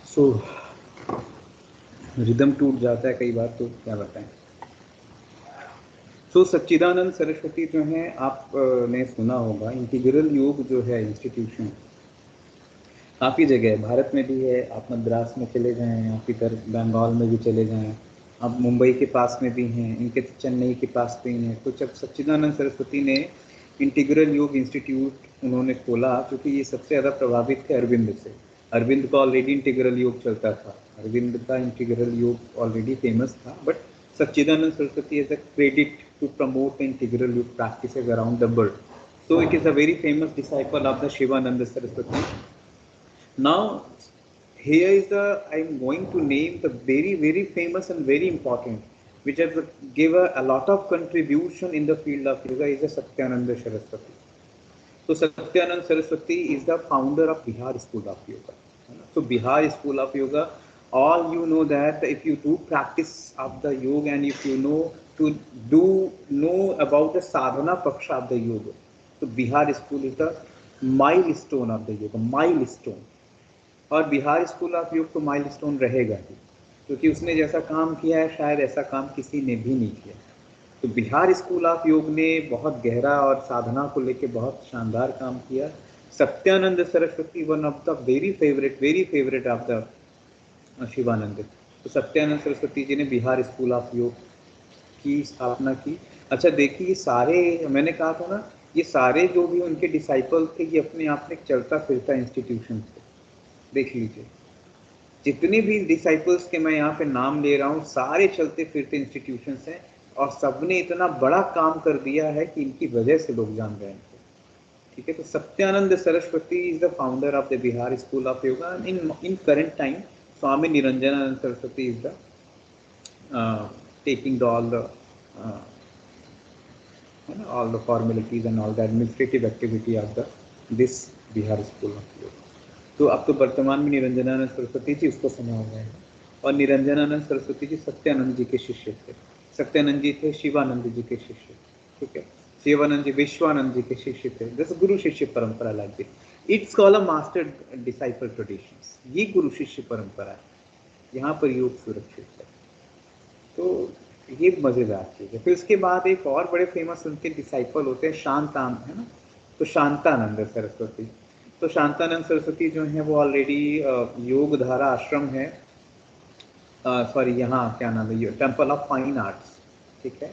सो रिदम टूट जाता है कई बार, तो क्या बताएं। तो सच्चिदानंद सरस्वती जो हैं, आप ने सुना होगा, इंटीग्रल योग जो है इंस्टीट्यूशन काफ़ी जगह है, भारत में भी है, आप मद्रास में चले जाएं, आप इधर बंगाल में भी चले जाएं, आप मुंबई के पास में भी हैं, इनके चेन्नई के पास भी हैं। तो जब सच्चिदानंद सरस्वती ने इंटीग्रल योग इंस्टीट्यूट उन्होंने खोला, क्योंकि ये सबसे ज़्यादा प्रभावित थे अरविंद से। अरविंद का ऑलरेडी इंटीग्रल योग चलता था, अरविंद का इंटीग्रल योग ऑलरेडी फेमस था, but Satchidananda Saraswati as a credit to promote integral yoga practices around the world. So it is a very famous disciple of the Shivananda Saraswati. Now here is the, I am going to name the very famous and very important, which has given a lot of contribution in the field of yoga, is the Satyananda Saraswati. So Satyananda Saraswati is the founder of Bihar School of Yoga. So Bihar School of Yoga, all you know that if you do practice of the yoga and if you know to know about the sadhana paksha of the yoga, so Bihar School is the milestone of the yoga, milestone. और Bihar school of योग तो milestone रहेगा ही, क्योंकि उसने जैसा काम किया है शायद ऐसा काम किसी ने भी नहीं किया। तो बिहार स्कूल ऑफ योग ने बहुत गहरा और साधना को लेके बहुत शानदार काम किया। Satyanand Saraswati one of the very favourite of the Shivanand. तो सत्यानंद सरस्वती जी ने बिहार स्कूल ऑफ योग की स्थापना की। अच्छा देखिए, सारे मैंने कहा था ना, ये सारे जो भी उनके डिसाइपल थे ये अपने आप में चलता फिरता इंस्टीट्यूशन थे। देख लीजिए, जितने भी डिसाइपल्स के मैं यहाँ पे नाम ले रहा हूँ सारे चलते फिरते इंस्टीट्यूशंस हैं, और सबने इतना बड़ा काम कर दिया है कि इनकी वजह से लोग जान गए इनको। ठीक है, तो Satyanand Saraswati is the founder of the Bihar school of yoga. In current time Swami Niranjanananda Saraswati is the taking all the formalities and all the administrative activity of this Bihar school of yoga. तो अब तो वर्तमान में निरंजनानंद सरस्वती जी उसको संभाल रहे हैं, और निरंजनानंद सरस्वती जी सत्यानंद जी के शिष्य थे। सत्यानंद जी थे शिवानंद जी के शिष्य। ठीक है, शिवानंद जी विश्वानंद जी के शिष्य थे। दिस गुरु शिष्य परंपरा like this, it's called a master disciple traditions. ये गुरु शिष्य परंपरा है, यहाँ पर योग सुरक्षित है। तो ये मजेदार चीज है। फिर उसके बाद एक और बड़े फेमस उनके डिसाइपल होते हैं, शांतानंद, है ना। तो शांतानंद सरस्वती, तो शांतानंद सरस्वती जो है वो ऑलरेडी योग धारा आश्रम है, सॉरी यहाँ क्या नाम है, टेम्पल ऑफ फाइन आर्ट्स। ठीक है,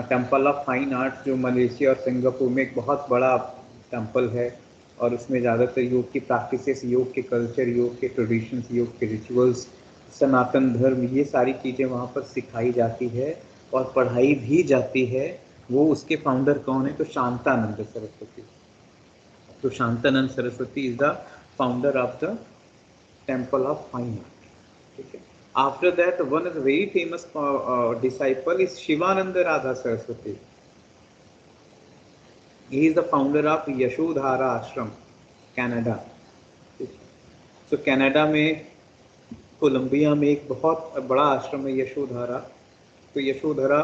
टेम्पल ऑफ फाइन आर्ट्स जो मलेशिया और सिंगापुर में एक बहुत बड़ा टेम्पल है, और उसमें ज़्यादातर योग की प्रैक्टिसेस, योग के कल्चर, योग के ट्रेडिशंस, योग के रिचुअल्स, सनातन धर्म, ये सारी चीज़ें वहाँ पर सिखाई जाती है और पढ़ाई भी जाती है। वो उसके फाउंडर कौन है? तो शांतानंद सरस्वती। तो Shantananda Saraswati is the founder of the temple of fine art. ठीक है, after that one is very famous disciple is Sivananda Radha Saraswati. He is the founder of Yasodhara Ashram, Canada. तो कनाडा में कोलंबिया में एक बहुत बड़ा आश्रम है यशोधारा। तो यशोधारा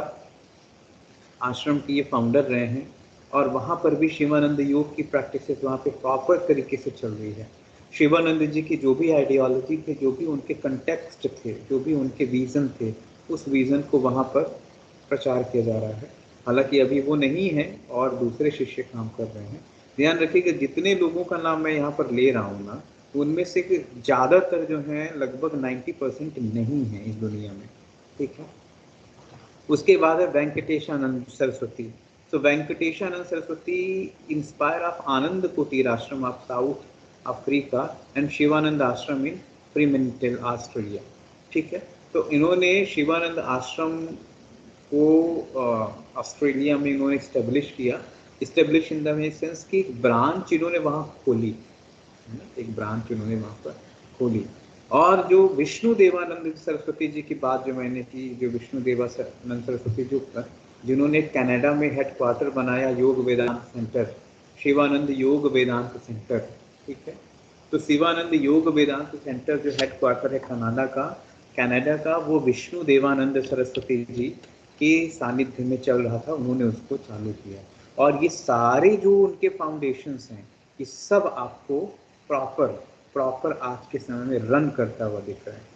आश्रम के ये फाउंडर रहे हैं, और वहाँ पर भी शिवानंद योग की प्रैक्टिसेस वहाँ पे प्रॉपर तरीके से चल रही है। शिवानंद जी की जो भी आइडियोलॉजी थे, जो भी उनके कंटेक्स्ट थे, जो भी उनके विज़न थे, उस विज़न को वहाँ पर प्रचार किया जा रहा है। हालांकि अभी वो नहीं है और दूसरे शिष्य काम कर रहे हैं। ध्यान रखिए कि जितने लोगों का नाम मैं यहाँ पर ले रहा हूँ ना, उनमें से ज़्यादातर जो हैं लगभग 90% नहीं है इस दुनिया में। ठीक है, उसके बाद है वेंकटेशानंद Saraswati. So Venkatesanand Saraswati inspired of Anand Kutir Ashram of South Africa and Shivanand Ashram in Fremantle, Australia. ठीक है, तो इन्होंने शिवानंद आश्रम को ऑस्ट्रेलिया में इन्होंने इस्टेब्लिश किया। इस्टेब्लिश इन द सेंस कि एक ब्रांच इन्होंने वहाँ खोली, एक ब्रांच इन्होंने वहाँ पर खोली। और जो विष्णु देवानंद सरस्वती जी की बात जो मैंने की, जो विष्णु देवानंद सरस्वती जो जिन्होंने कनाडा में हेडक्वार्टर बनाया योग वेदांत सेंटर, शिवानंद योग वेदांत सेंटर। ठीक है, तो शिवानंद योग वेदांत सेंटर जो हेडक्वार्टर है कनाडा का, वो विष्णु देवानंद सरस्वती जी के सानिध्य में चल रहा था, उन्होंने उसको चालू किया। और ये सारे जो उनके फाउंडेशंस हैं, ये सब आपको प्रॉपर आज के समय में रन करता हुआ दिख रहा है।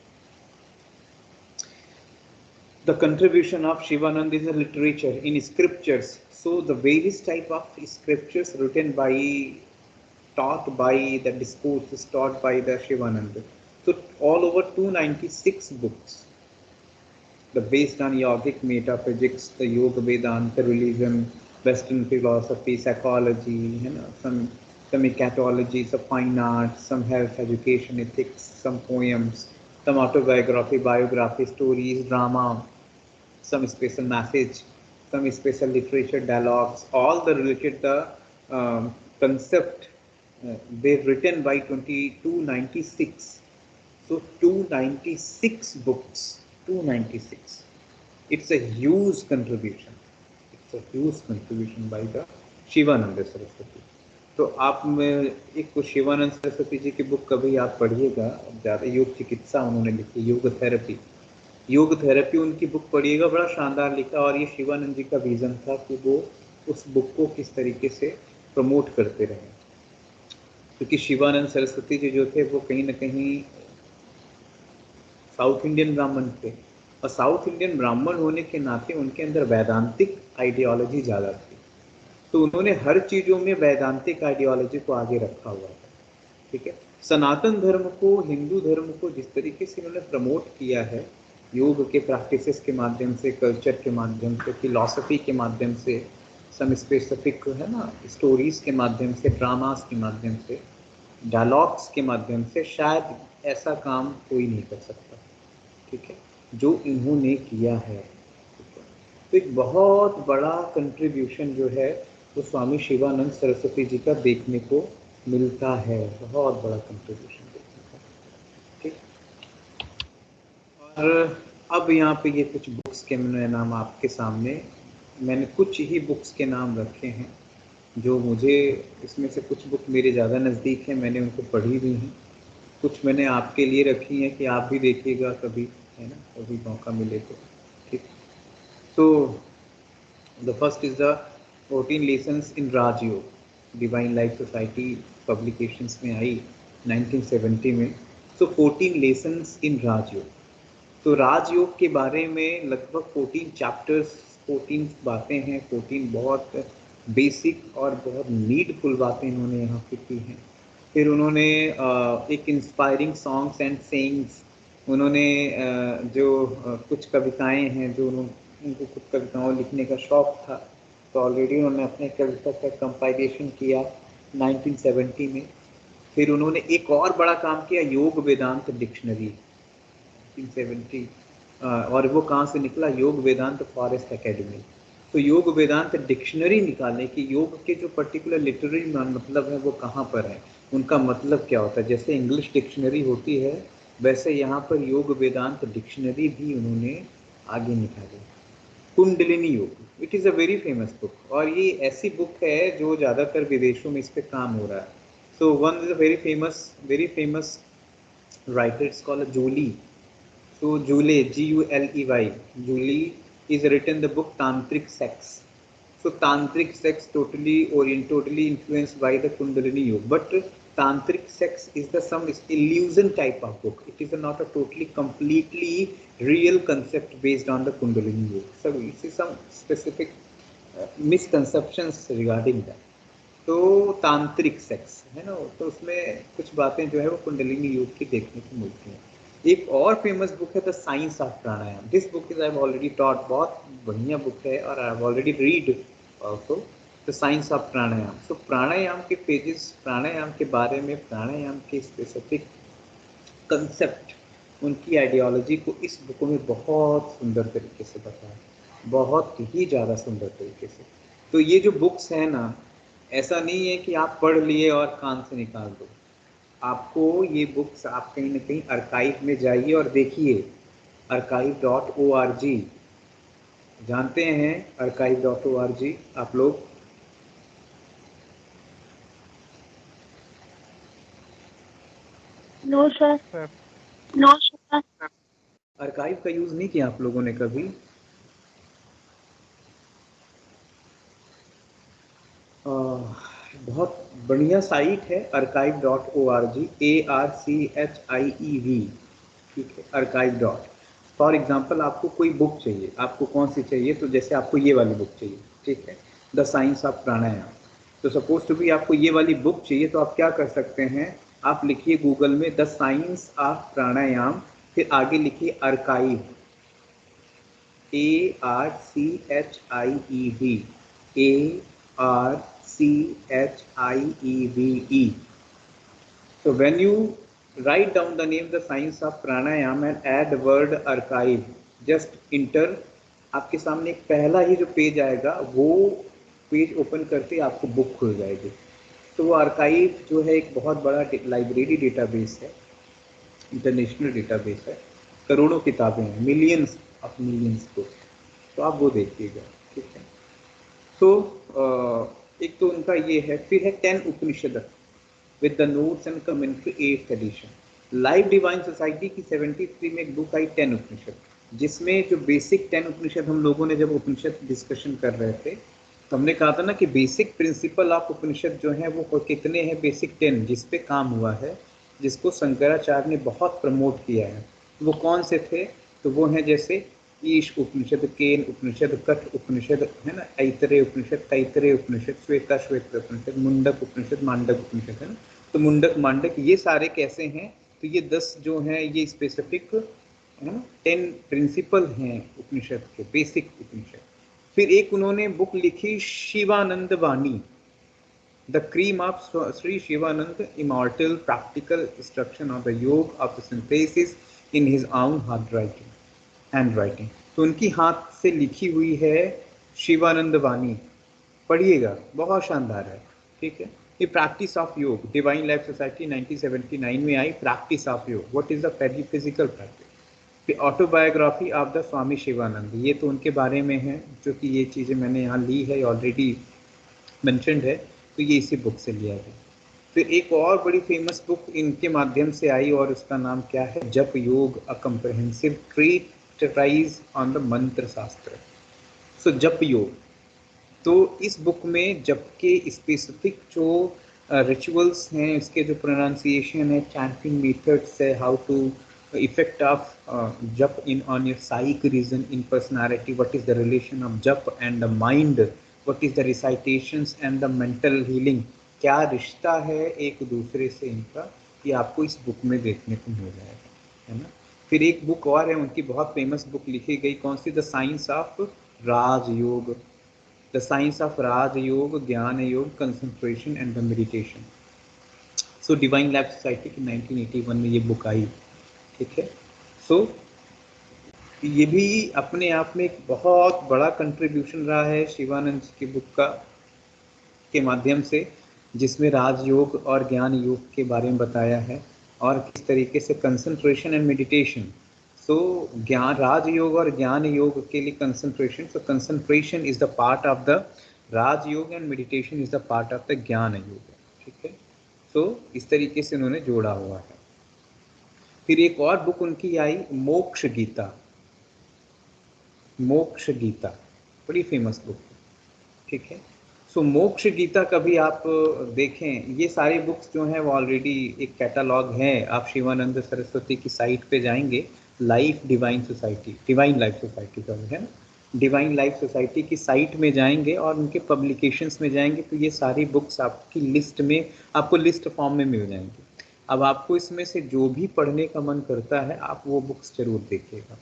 The contribution of Shivananda is the literature in scriptures. So the various type of scriptures written taught by the discourses taught by the Shivananda. So all over 296 books, the based on yogic metaphysics, the yoga Vedanta, religion, Western philosophy, psychology, some eschatology, some fine arts, some health, education, ethics, some poems, some autobiography, biography, stories, drama, some special message, some special literature, dialogues, all the related concept they're written by 296. So 296 books, 296. It's a huge contribution. It's a huge contribution by the Shivananda Saraswati. तो आप में एक तो शिवानंद सरस्वती जी की book कभी आप पढ़िएगा, ज़्यादा योग चिकित्सा उन्होंने लिखी, योग थेरेपी उनकी बुक पढ़िएगा, बड़ा शानदार लिखा। और ये शिवानंद जी का विजन था कि वो उस बुक को किस तरीके से प्रमोट करते रहे, क्योंकि शिवानंद सरस्वती जी जो थे वो कहीं ना कहीं साउथ इंडियन ब्राह्मण थे, और साउथ इंडियन ब्राह्मण होने के नाते उनके अंदर वैदांतिक आइडियोलॉजी ज़्यादा थी, तो उन्होंने हर चीज़ों में वैदांतिक आइडियोलॉजी को आगे रखा हुआ था। ठीक है, सनातन धर्म को, हिंदू धर्म को जिस तरीके से उन्होंने प्रमोट किया है, योग के प्रैक्टिसेस के माध्यम से, कल्चर के माध्यम से, फिलॉसफी के माध्यम से, सम स्पेसिफिक है ना स्टोरीज के माध्यम से, ड्रामास के माध्यम से, डायलॉग्स के माध्यम से, शायद ऐसा काम कोई नहीं कर सकता। ठीक है, जो इन्होंने किया है। तो एक बहुत बड़ा कंट्रीब्यूशन जो है वो स्वामी शिवानंद सरस्वती जी का देखने को मिलता है, बहुत बड़ा कंट्रीब्यूशन देखने को। ठीक, और अब यहाँ पे ये कुछ बुक्स के नाम आपके सामने, मैंने कुछ ही बुक्स के नाम रखे हैं जो मुझे, इसमें से कुछ बुक मेरे ज़्यादा नज़दीक हैं, मैंने उनको पढ़ी भी हैं, कुछ मैंने आपके लिए रखी हैं कि आप भी देखिएगा कभी, है ना, कभी मौका मिले तो। ठीक, तो the first is the 14 lessons in Rajyoga, divine life society publications में आई 1970 में। सो 14 लेसन्स इन राजयोग, तो राजयोग के बारे में लगभग 14 चैप्टर्स, 14 बातें हैं, 14 बहुत बेसिक और बहुत नीडफुल बातें इन्होंने यहाँ पे की हैं। फिर उन्होंने एक इंस्पायरिंग सॉन्ग्स एंड सेइंग्स, उन्होंने जो कुछ कविताएं हैं, जो उनको कुछ कविताओं लिखने का शौक था, तो ऑलरेडी उन्होंने अपने कविता का कंपाइलेशन किया 1970 में। फिर उन्होंने एक और बड़ा काम किया, योग वेदांत डिक्शनरी 1970, और वो कहाँ से निकला, योग वेदांत फॉरेस्ट एकेडमी। तो योग वेदांत डिक्शनरी निकालने की, योग के जो पर्टिकुलर लिटरेरी मतलब है वो कहाँ पर है, उनका मतलब क्या होता है, जैसे इंग्लिश डिक्शनरी होती है वैसे यहाँ पर योग वेदांत डिक्शनरी भी उन्होंने आगे निकाली। कुंडलिनी योग, it is a very famous book, और ये ऐसी बुक है जो ज़्यादातर विदेशों में इस पर काम हो रहा है। So one is a very famous writer, it's called Julie. So Julie, G-U-L-E-Y, Julie is written the book Tantric Sex. So Tantric Sex totally influenced by the Kundalini Yoga. But Tantric Sex is the some illusion type of book. It is not a totally completely real concept based on the Kundalini Yoga. So we see some specific misconceptions regarding that. तो तांत्रिक sex है ना, तो उसमें कुछ बातें जो है वो कुंडलिनी योग की देखने को मिलती हैं। एक और फेमस बुक है the science of pranayama. This book is I have already taught, बहुत बढ़िया बुक है, और I have already read also the science of pranayama. So pranayama के पेजेस, प्राणायाम के बारे में, प्राणायाम के स्पेसिफिक कंसेप्ट, उनकी आइडियोलॉजी को इस बुक में बहुत सुंदर तरीके से बताया, बहुत ही ज़्यादा सुंदर तरीके से। तो ये जो बुक्स हैं ना, ऐसा नहीं है कि आप पढ़ लिए और कान से निकाल दो, आपको ये बुक्स, आप कहीं ना कहीं आर्काइव में जाइए और देखिए, archive.org, जानते हैं archive.org आप लोग? No sir, no sir. Archive का यूज़ नहीं किया आप लोगों ने कभी? बहुत बढ़िया साइट है archive.org, ARCHIEV, ठीक है, archive डॉट। फॉर एग्जाम्पल आपको कोई बुक चाहिए, आपको कौन सी चाहिए, तो जैसे आपको ये वाली बुक चाहिए, ठीक है, द साइंस ऑफ प्राणायाम। तो सपोज टू बी आपको ये वाली बुक चाहिए, तो आप क्या कर सकते हैं, आप लिखिए गूगल में द साइंस ऑफ प्राणायाम, फिर आगे लिखिए archive, ARCHIEV, So when you write down the name, the science of pranayam, and add word archive, just enter, आपके सामने एक पहला ही जो पेज आएगा, वो पेज ओपन करते ही आपको बुक खुल जाएगी। तो वो आर्काइव जो है एक बहुत बड़ा लाइब्रेरी डेटाबेस है, इंटरनेशनल डेटाबेस है, करोड़ों किताबें हैं, मिलियंस बुक, तो आप वो देखिएगा, ठीक है। तो एक तो उनका ये है। फिर है 10 Upanishad with the notes and commentary 8th edition. Live Divine Society की 73 में एक बुक आई 10 उपनिषद, जिसमें जो बेसिक 10 उपनिषद, हम लोगों ने जब उपनिषद डिस्कशन कर रहे थे तो हमने कहा था ना कि बेसिक प्रिंसिपल ऑफ उपनिषद जो है वो कितने हैं, बेसिक 10 जिस पे काम हुआ है, जिसको शंकराचार्य ने बहुत प्रमोट किया है। वो कौन से थे? तो वो हैं जैसे ईश उपनिषद, केन उपनिषद, कठ उपनिषद, है ना, ऐतरेय उपनिषद, तैतरेय उपनिषद, श्वेता श्वेत उपनिषद, मुंडक उपनिषद, मांडक उपनिषद, है ना। तो मुंडक मांडक ये सारे कैसे हैं? तो ये 10 जो हैं ये स्पेसिफिक, है ना, 10 प्रिंसिपल हैं उपनिषद के, बेसिक उपनिषद। फिर एक उन्होंने बुक लिखी Sivananda Vani, the cream of Shri Sivananda, immortal practical instruction of the yoga of the synthesis in his own hand writing. तो उनकी हाथ से लिखी हुई है शिवानंद वाणी, पढ़िएगा, बहुत शानदार है। ठीक है, ये प्रैक्टिस ऑफ योग, डिवाइन लाइफ सोसाइटी 1979 में आई, प्रैक्टिस ऑफ योग, what is the physical practice. फिर ऑटोबायोग्राफी ऑफ द स्वामी शिवानंद, ये तो उनके बारे में है, जो कि ये चीज़ें मैंने यहाँ ली है, ऑलरेडी मेंशन्ड है, तो ये इसी बुक से लिया है। फिर एक और बड़ी फेमस बुक इनके माध्यम से आई और उसका नाम क्या है? जप योग, अ कंप्रहेंसिव ट्रीटाइज ऑन द मंत्र शास्त्र। सो जप योग, तो इस बुक में जप के स्पेसिफिक जो रिचुअल्स हैं, इसके जो प्रोनाउंसिएशन है, चैंटिंग मेथड्स है, how to effect of japa in on your psyche reason in personality, what is the relation of japa and the mind, what is the recitations and the mental healing, क्या रिश्ता है एक दूसरे से इनका, ये आपको इस बुक में देखने को मिल जाएगा, है ना। फिर एक बुक और है उनकी, बहुत फेमस बुक लिखी गई, कौन सी? The science of Rajyoga, the science of Rajyoga, Jnana Yoga, concentration and the meditation. So divine life society की 1981 में ये बुक आई। ठीक है, सो ये भी अपने आप में एक बहुत बड़ा कंट्रीब्यूशन रहा है शिवानंद जी की बुक का, के माध्यम से, जिसमें राजयोग और ज्ञान योग के बारे में बताया है और किस तरीके से कंसंट्रेशन एंड मेडिटेशन। सो ज्ञान, राजयोग और ज्ञान योग के लिए concentration, so concentration is the part of the Rajyoga and meditation is the part of the Jnana Yoga. ठीक है, सो इस तरीके से उन्होंने जोड़ा हुआ है। फिर एक और बुक उनकी आई, मोक्ष गीता, मोक्ष गीता बड़ी फेमस बुक है। ठीक है, सो मोक्ष गीता का भी आप देखें, ये सारी बुक्स जो हैं वो ऑलरेडी एक कैटलॉग है, आप शिवानंद सरस्वती की साइट पे जाएंगे, life divine society, divine life society का है ना, डिवाइन लाइफ सोसाइटी की साइट में जाएंगे और उनके पब्लिकेशंस में जाएंगे, तो ये सारी बुक्स आपकी लिस्ट में, आपको लिस्ट फॉर्म में मिल जाएंगी। अब आपको इसमें से जो भी पढ़ने का मन करता है आप वो बुक्स जरूर देखिएगा।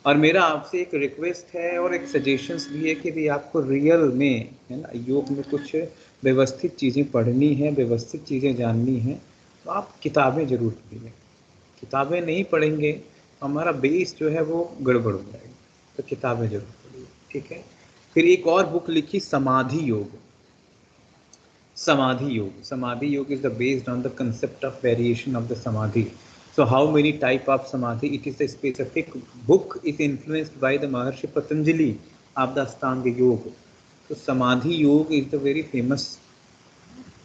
और मेरा आपसे एक रिक्वेस्ट है और एक सजेशंस भी है कि भी आपको रियल में, है ना, योग में कुछ व्यवस्थित चीज़ें पढ़नी है, व्यवस्थित चीज़ें जाननी है, तो आप किताबें जरूर पढ़िए। किताबें नहीं पढ़ेंगे हमारा बेस जो है वो गड़बड़ हो जाएगा, तो किताबें जरूर पढ़िए। ठीक है, फिर एक और बुक लिखी, समाधि योग, समाधि योग, समाधि योग is the based on the concept of variation of the samadhi. So how many type of samadhi? It is a specific book is influenced by the Maharshi Patanjali of the Ashtanga Yoga. So samadhi yoga is the very famous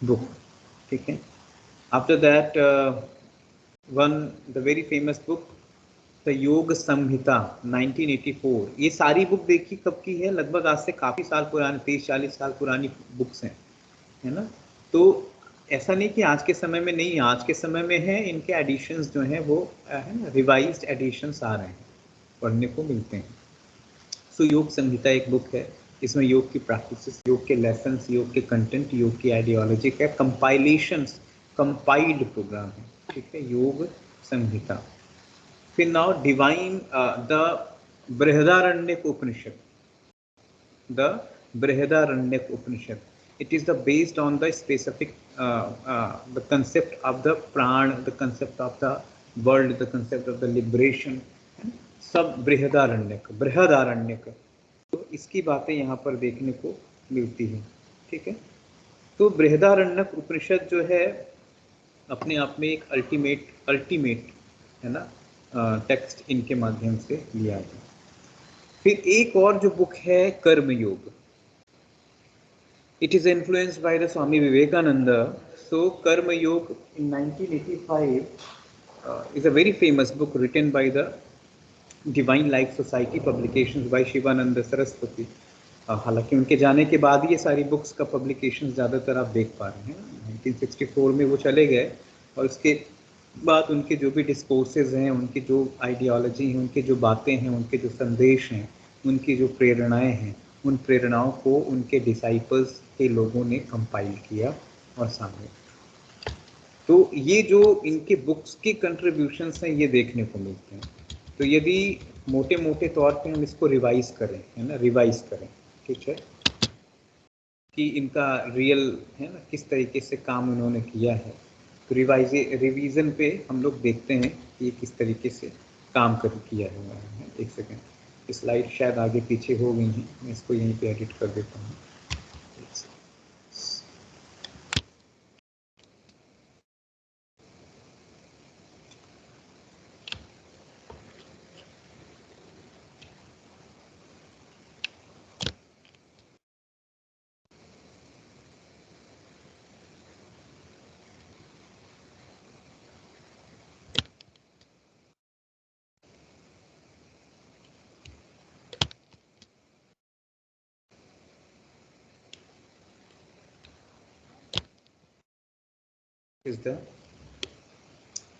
book. ठीक है, after that one the very famous book the योग संहिता 1984, ये सारी book देखी कब की है? लगभग आज से काफी साल पुरानी, 30-40 साल पुरानी बुक्स हैं, है ना। तो ऐसा नहीं कि आज के समय में नहीं, आज के समय में है, इनके एडिशंस जो हैं वो, है ना, रिवाइज्ड एडिशंस आ रहे हैं, पढ़ने को मिलते हैं। सो योग संहिता एक बुक है, इसमें योग की प्रैक्टिसेस, योग के लेसन्स, योग के कंटेंट, योग की आइडियोलॉजी का कंपाइलेशंस, कंपाइल्ड प्रोग्राम है। ठीक है, योग संहिता। फिर now divine the Brihadaranyaka Upanishad, the Brihadaranyaka Upanishad, it is the based on the specific the concept of the pran, the concept of the world, the concept of the liberation, सब बृहदारण्यक, बृहदारण्यक, तो इसकी बातें यहाँ पर देखने को मिलती है। ठीक है, तो बृहदारण्यक उपनिषद जो है अपने आप में एक अल्टीमेट है ना टेक्स्ट इनके माध्यम से लिया गया। फिर एक और जो बुक है कर्म योग, It is influenced by the Swami Vivekananda. So Karma Yoga in 1985 is a very famous book written by the divine life society publications by Sivananda Saraswati. हालांकि उनके जाने के बाद ये सारी बुक्स का पब्लिकेशन ज़्यादातर आप देख पा रहे हैं। 1964 में वो चले गए और उसके बाद उनके जो भी डिस्कोर्सेज हैं, उनकी जो आइडियोलॉजी है, उनकी जो बातें हैं, उनके जो संदेश हैं, उनकी जो प्रेरणाएं हैं, उन प्रेरणाओं को उनके डिसाइपल्स के लोगों ने कंपाइल किया और सामने। तो ये जो इनके बुक्स के कंट्रीब्यूशंस हैं ये देखने को मिलते हैं। तो यदि मोटे मोटे तौर पे हम इसको रिवाइज करें, है ना, रिवाइज करें, ठीक है, कि इनका रियल है ना किस तरीके से काम उन्होंने किया है, तो रिवीजन पे हम लोग देखते हैं कि ये किस तरीके से काम किया हुआ है। एक सेकेंड, स्लाइड शायद आगे पीछे हो गई हैं, मैं इसको यहीं पे एडिट कर देता हूँ।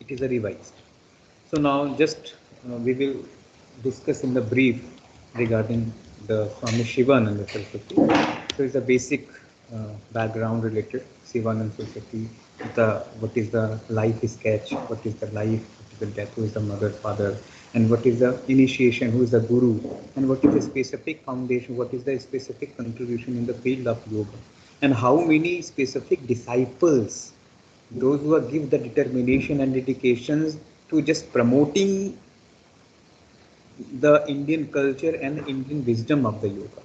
It is a revised. So now just we will discuss in the brief regarding the Swami Shivananda Saraswati. So it's a basic background related Shivananda Saraswati. What is the life sketch? What is the life? What is the death? Who is the mother, father? And what is the initiation? Who is the guru? And what is the specific foundation? What is the specific contribution in the field of yoga? And how many specific disciples, those who give the determination and dedications to just promoting the Indian culture and Indian wisdom of the yoga.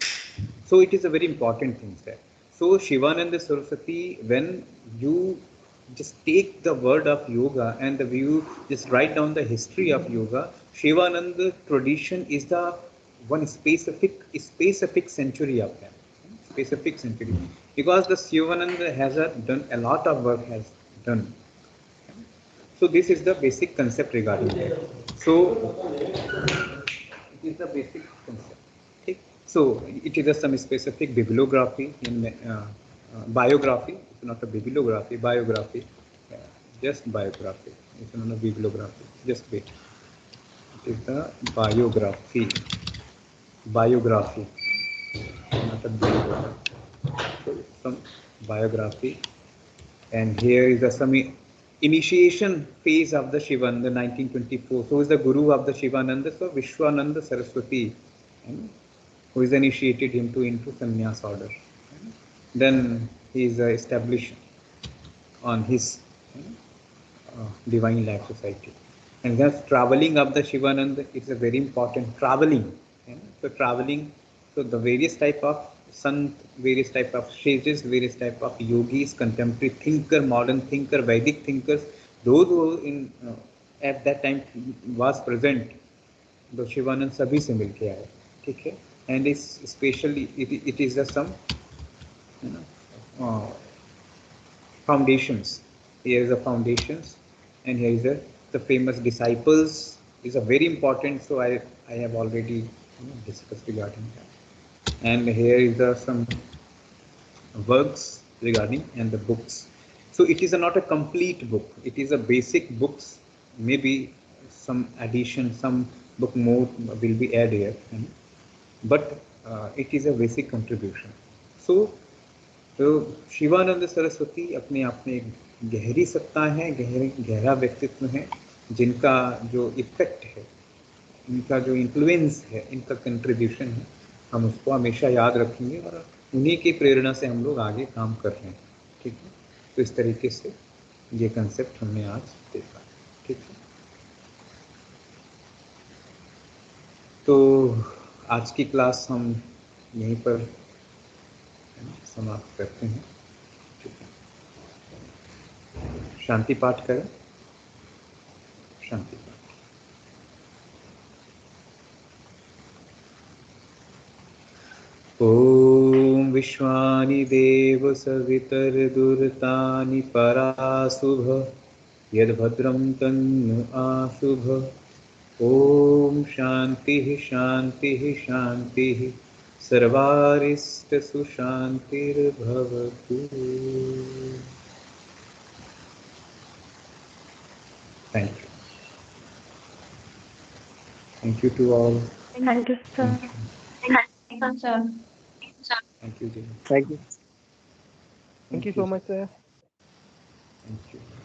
So it is a very important thing there. So Shivananda Saraswati, when you just take the word of yoga and you just write down the history of yoga, Shivananda tradition is the one specific century of them. Specific century. Because the Shivananda has done a lot of work, has done. So this is the basic concept regarding that. So it is the basic concept. Okay. So it is some specific bibliography in biography. It's not a bibliography, biography. Just biography. It's not a bibliography. Just wait. It is the biography. Biography. Not a bibliography. So some biography. And here is the some initiation phase of the Shivananda 1924. So is the guru of the Shivananda, so Vishwananda Saraswati, who is initiated him into sannyas order. Then he is established on his divine life society. And thus traveling of the Shivananda is a very important traveling. So traveling, so the various type of sant, various type of sages, various type of yogis, contemporary thinker, modern thinker, Vedic thinkers, those who in at that time was present, the Shivananda सभी से मिलके आए, ठीक है, and is especially it is the some foundations. Here is the foundations, and here is the famous disciples is a very important. So I have already discussed regarding that, and here is the some works regarding and the books. So it is not a complete book. It is a basic books. Maybe some addition, some book more will be added here, but it is a basic contribution. So Shivanand Saraswati अपने आप में एक गहरी सत्ता है, गहरा व्यक्तित्व है, जिनका जो इफेक्ट है, इनका जो इन्फ्लुएंस है, इनका कंट्रीब्यूशन है, हम उसको हमेशा याद रखेंगे और उन्हीं की प्रेरणा से हम लोग आगे काम कर रहे हैं, ठीक है। तो इस तरीके से ये कंसेप्ट हमने आज देखा, ठीक है। तो आज की क्लास हम यहीं पर समाप्त करते हैं, ठीक है। शांति पाठ करें, शांति पाठ। ओम विश्वानि देव सवितर्दुर्तानि पराशुभ यद्भद्रं तन्नु आशुभ। ॐ शान्तिः शान्तिः शान्तिः सर्वारिष्टसु शान्तिर्भवतु। Thank you. Thank you to all. Thank you, sir. Thank you. Thank you, sir. Thank you, Jay. Thank you. Thank you so much, sir. Thank you.